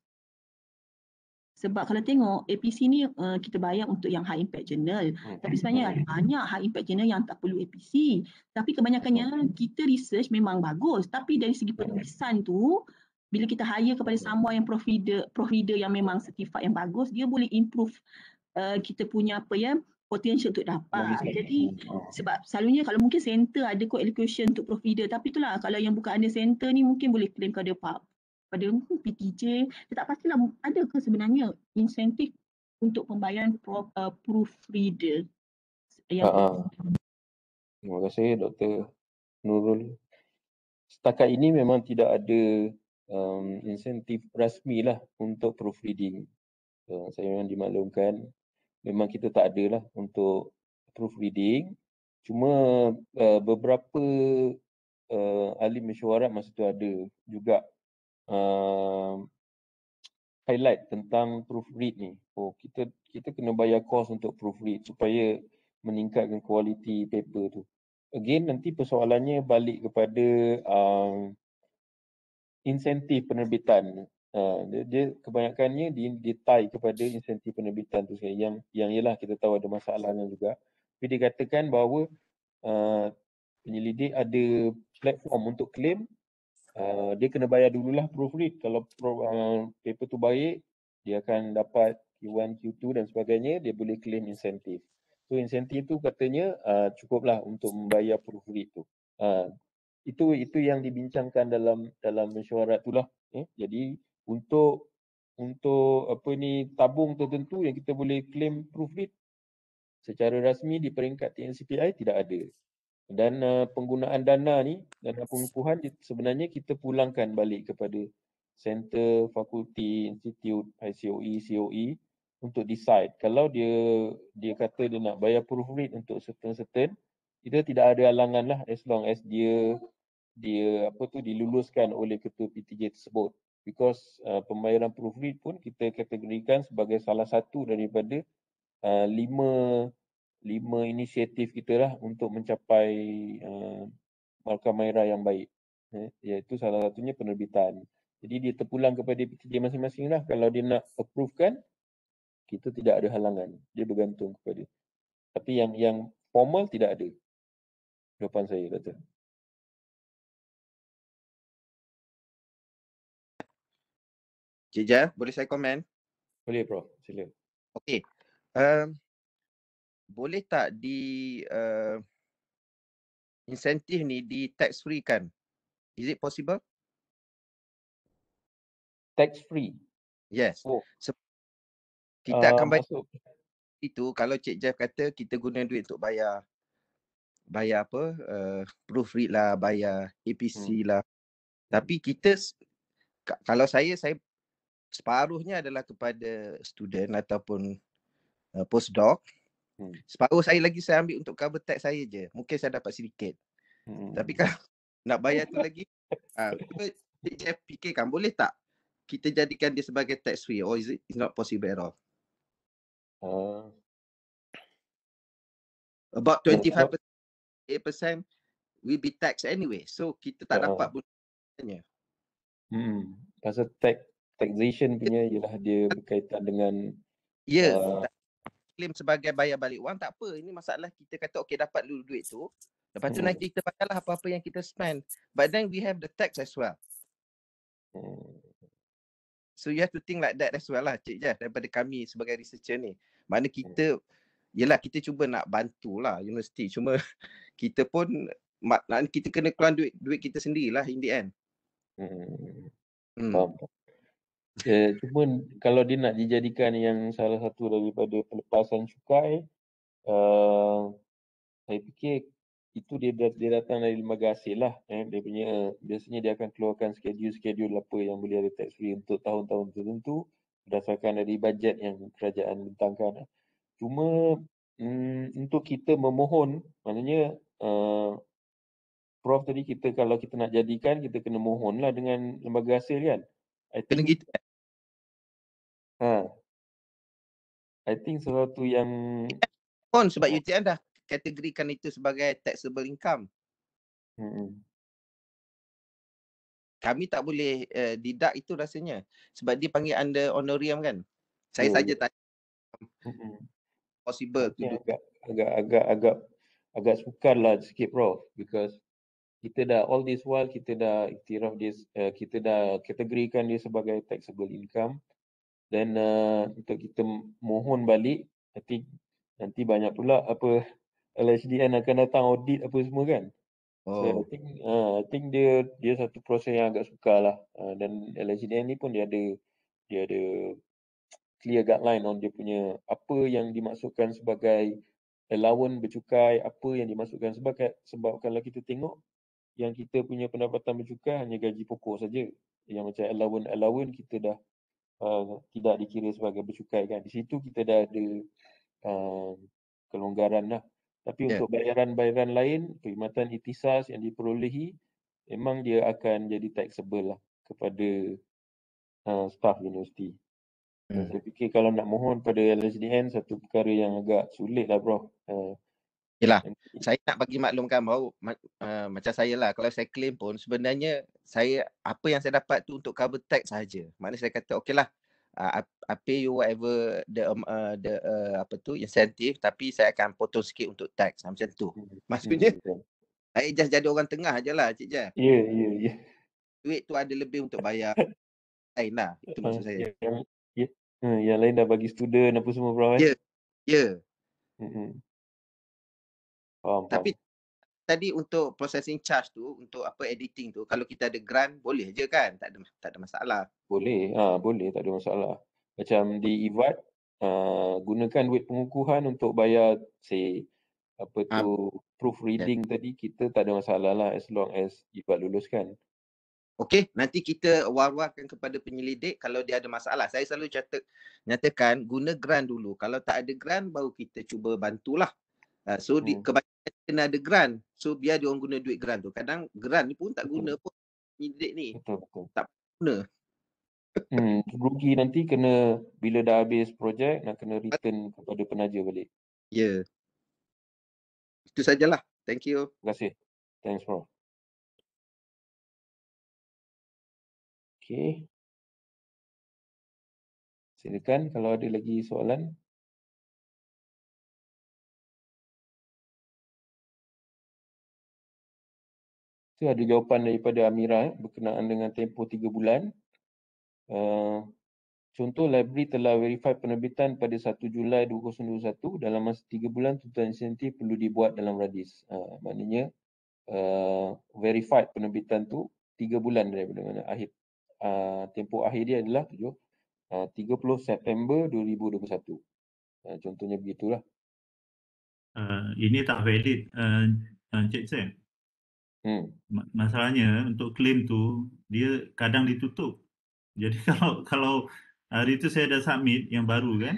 Sebab kalau tengok APC ni kita bayar untuk yang high impact journal. Tapi sebenarnya ada banyak high impact journal yang tak perlu APC. Tapi kebanyakannya kita research memang bagus. Tapi dari segi penulisan tu, bila kita hire kepada someone yang proofreader yang memang certified yang bagus, dia boleh improve kita punya potential untuk dapat. Jadi sebab selalunya kalau mungkin center ada co-allocation untuk proofreader, tapi itulah kalau yang bukan ada center ni mungkin boleh claim kepada pada PTJ. Saya tak pastilah ada ke sebenarnya insentif untuk pembayaran proofreader. Terima kasih Dr. Nurul. Setakat ini memang tidak ada insentif rasmi lah untuk proofreading. Saya memang dimaklumkan memang kita tak ada lah untuk proofreading. Cuma beberapa ahli mesyuarat masa tu ada juga highlight tentang proofread ni. Kita kena bayar kos untuk proofread supaya meningkatkan kualiti paper tu. Again, nanti persoalannya balik kepada insentif penerbitan. Dia kebanyakannya dia tie kepada insentif penerbitan tu yang ialah kita tahu ada masalahnya juga. Tapi dikatakan bahawa penyelidik ada platform untuk claim. Dia kena bayar dululah proofread. Kalau paper tu baik, dia akan dapat Q1, Q2 dan sebagainya, dia boleh claim insentif. So insentif tu katanya cukuplah untuk membayar proofread tu. Itu yang dibincangkan dalam mesyuarat itulah. Jadi untuk tabung tertentu yang kita boleh claim proofread secara rasmi di peringkat TNCPI tidak ada. Dan penggunaan dana ni, dana pengukuhan sebenarnya kita pulangkan balik kepada center, fakulti, institut, ICOE, COE untuk decide. Kalau dia kata dia nak bayar proofread untuk certain, kita tidak ada halangan lah as long as dia diluluskan oleh ketua PTJ tersebut. Because pembayaran proofread pun kita kategorikan sebagai salah satu daripada lima inisiatif kita lah untuk mencapai markah Maira yang baik. Iaitu salah satunya penerbitan. Jadi dia terpulang kepada PTJ masing-masing lah. Kalau dia nak approvekan, kita tidak ada halangan. Dia bergantung kepada. Tapi yang formal tidak ada. Jawapan saya kata. Cik Jeff, boleh saya komen? Boleh Prof, sila. Okey. Boleh tak insentif ni di tax free kan? Is it possible? Tax free? Yes. Kita akan bayar Masuk itu kalau Cik Jeff kata kita guna duit untuk bayar apa proofread lah, bayar APC lah. Tapi kita kalau saya separuhnya adalah kepada student ataupun postdoc. Separuh saya ambil untuk cover tax saya je. Mungkin saya dapat sedikit. Tapi kalau nak bayar tu lagi, cuba Cik Jeff fikirkan, boleh tak kita jadikan dia sebagai tax free, or is it not possible at all? About 25%, 8% will be taxed anyway. So kita tak dapat bunyinya. Pasal taxation punya ialah dia berkaitan dengan claim sebagai bayar balik wang tak apa. Ini masalah kita kata okey dapat dulu duit tu. Lepas tu nanti kita bayarlah apa-apa yang kita spend. But then we have the tax as well. So you have to think like that as well lah Cik Jeff, daripada kami sebagai researcher ni. Mana kita yelah kita cuba nak bantulah universiti. Cuma kita pun kita kena keluar duit kita sendirilah in the end. Faham. Cuma kalau dia nak dijadikan yang salah satu daripada pelepasan cukai, saya fikir itu dia datang dari lembaga hasil lah. Dia punya biasanya dia akan keluarkan schedule apa yang boleh ada tax free untuk tahun-tahun tertentu berdasarkan dari bajet yang kerajaan bentangkan. Cuma untuk kita memohon, maknanya Prof tadi kita kalau kita nak jadikan kita kena mohon lah dengan lembaga hasil kan. Kena gitu. I think sesuatu yang sebab UTM dah kategorikan itu sebagai taxable income. Kami tak boleh deduct itu rasanya sebab dia panggil under honorarium kan. Saya saja tanya possible to do. Agak sukar lah sikit Prof, because kita dah all this while kita dah iktiraf dia, kita dah kategorikan dia sebagai taxable income, dan untuk kita mohon balik nanti banyak pula apa LHDN akan datang audit apa semua kan. So I think dia satu proses yang agak sukar lah, dan LHDN ni pun dia ada clear guideline on dia punya apa yang dimaksudkan sebagai allowance bercukai, apa yang dimaksudkan sebab kalau kita tengok yang kita punya pendapatan bercukai hanya gaji pokok saja. Yang macam allowance kita dah tidak dikira sebagai bercukai kan. Di situ kita dah ada kelonggaran lah. Tapi untuk bayaran-bayaran lain, perkhidmatan ikhtisas yang diperolehi, memang dia akan jadi taxable lah kepada staf universiti. Saya fikir kalau nak mohon pada LHDN satu perkara yang agak sulit lah Prof. Yelah, saya nak bagi maklumkan bahawa macam saya lah, kalau saya claim pun sebenarnya apa yang saya dapat tu untuk cover tax sahaja. Maknanya saya kata okey lah, I pay you whatever the incentive, tapi saya akan potong sikit untuk tax macam tu. Maksudnya saya just jadi orang tengah je lah Cik Jeff. Ya. Duit tu ada lebih untuk bayar lain lah, itu maksud saya. Yang lain dah bagi student apa semua Prof. Ya. Faham. Tapi tadi untuk processing charge tu, untuk apa editing tu, kalau kita ada grant boleh je kan? Tak ada masalah. Boleh, boleh, tak ada masalah. Macam di IVAT, gunakan duit pengukuhan untuk bayar proofreading tadi, kita tak ada masalah lah as long as IVAT luluskan. Okey, nanti kita war-warkan kepada penyelidik kalau dia ada masalah. Saya selalu nyatakan guna grant dulu. Kalau tak ada grant baru kita cuba bantulah. So kebanyakan kena ada grant. So biar dia orang guna duit grant tu. Kadang grant ni pun tak guna pun penyelidik ni. Betul. Tak guna. Rugi nanti kena bila dah habis projek nak kena return kepada penaja balik. Ya. Itu sajalah. Thank you. Terima kasih. Thanks Prof. Okay. Silakan kalau ada lagi soalan. Itu ada jawapan daripada Amira berkenaan dengan tempoh 3 bulan. Contoh, library telah verify penerbitan pada 1 Julai 2021. Dalam masa 3 bulan, tuntutan insentif perlu dibuat dalam radis. Maknanya, verified penerbitan tu 3 bulan daripada mana akhir. Tempoh akhir dia adalah 30 September 2021. Contohnya begitulah. Ini tak valid, Encik Sam. Masalahnya untuk claim tu dia kadang ditutup. Jadi kalau hari tu saya dah submit yang baru kan,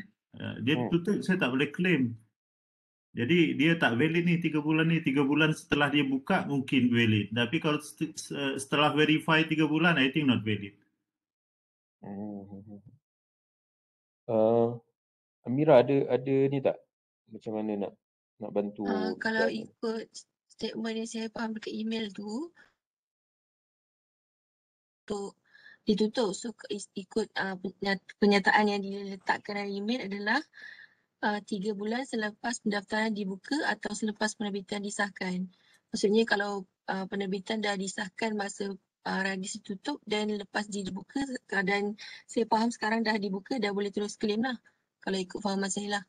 dia tutup, saya tak boleh claim. Jadi dia tak valid ni 3 bulan ni. 3 bulan setelah dia buka mungkin valid. Tapi kalau setelah verify 3 bulan, I think not valid. Amira ada ni tak? Macam mana nak bantu? Kalau ikut statement yang saya faham dekat email tu, untuk ditutup. So ikut pernyataan yang diletakkan dalam email adalah 3 bulan selepas pendaftaran dibuka atau selepas penerbitan disahkan. Maksudnya kalau penerbitan dah disahkan masa ragis ditutup dan lepas dibuka, keadaan saya faham sekarang dah dibuka, dah boleh terus claim lah. Kalau ikut fahaman saya lah.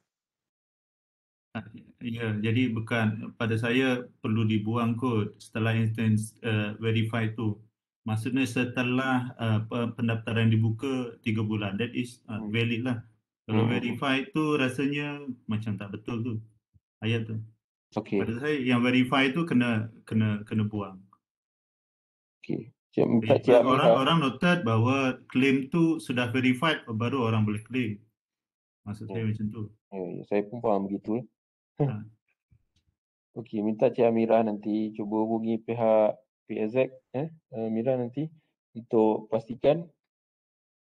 Ya, jadi bukan pada saya perlu dibuang kot setelah instance verify tu. Maksudnya setelah pendaftaran dibuka 3 bulan, that is valid lah. Kalau verify tu rasanya macam tak betul tu ayat tu. Pada saya yang verify tu kena buang. Orang noted bahawa claim tu sudah verified baru orang boleh claim. Maksud saya macam tu. Saya pun faham begitu. Okey, minta Cik Amira nanti cuba hubungi pihak PSZ Amira nanti untuk pastikan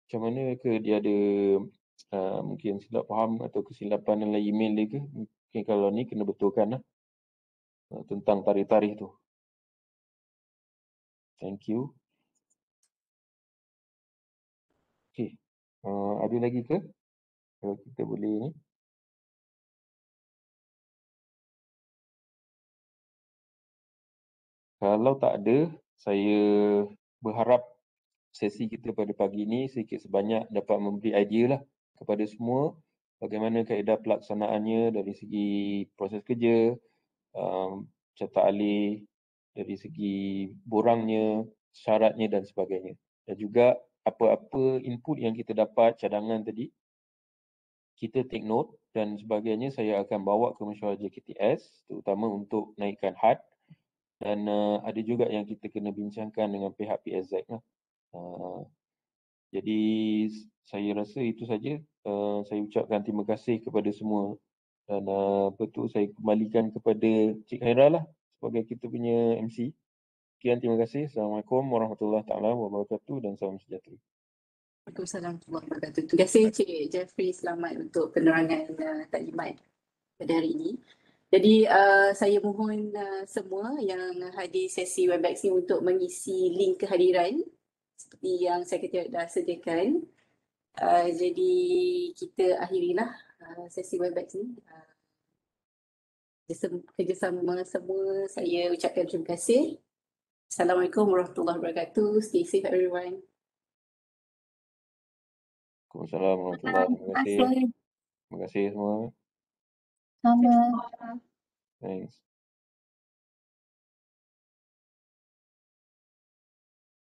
macam mana ke dia ada mungkin silap faham atau kesilapan dalam email dia ke. Mungkin kalau ni kena betulkan lah tentang tarikh-tarikh tu. Thank you. Okey, ada lagi ke? Kalau kita boleh ni. Kalau tak ada, saya berharap sesi kita pada pagi ini sedikit sebanyak dapat memberi idea lah kepada semua bagaimana kaedah pelaksanaannya dari segi proses kerja, cetak alih, dari segi borangnya, syaratnya dan sebagainya. Dan juga apa-apa input yang kita dapat, cadangan tadi, kita take note dan sebagainya saya akan bawa ke mesyuarat JKTS terutama untuk naikkan had. Dan ada juga yang kita kena bincangkan dengan pihak PSZ lah. Jadi saya rasa itu saja. Saya ucapkan terima kasih kepada semua. Dan saya kembalikan kepada Cik Khaira lah sebagai kita punya MC. Sekian, terima kasih. Assalamualaikum warahmatullahi wabarakatuh dan salam sejahtera. Waalaikumsalam warahmatullahi wabarakatuh. Terima kasih Cik Jeffrey, selamat untuk penerangan taklimat pada hari ini. Jadi saya mohon semua yang hadir sesi Webex ni untuk mengisi link kehadiran seperti yang Sekretariat dah sediakan. Jadi kita akhirilah sesi Webex ni. Kerjasama semua saya ucapkan terima kasih. Assalamualaikum warahmatullahi wabarakatuh. Stay safe everyone. Waalaikumsalam warahmatullahi wabarakatuh. Terima kasih semua. Sama. Thanks.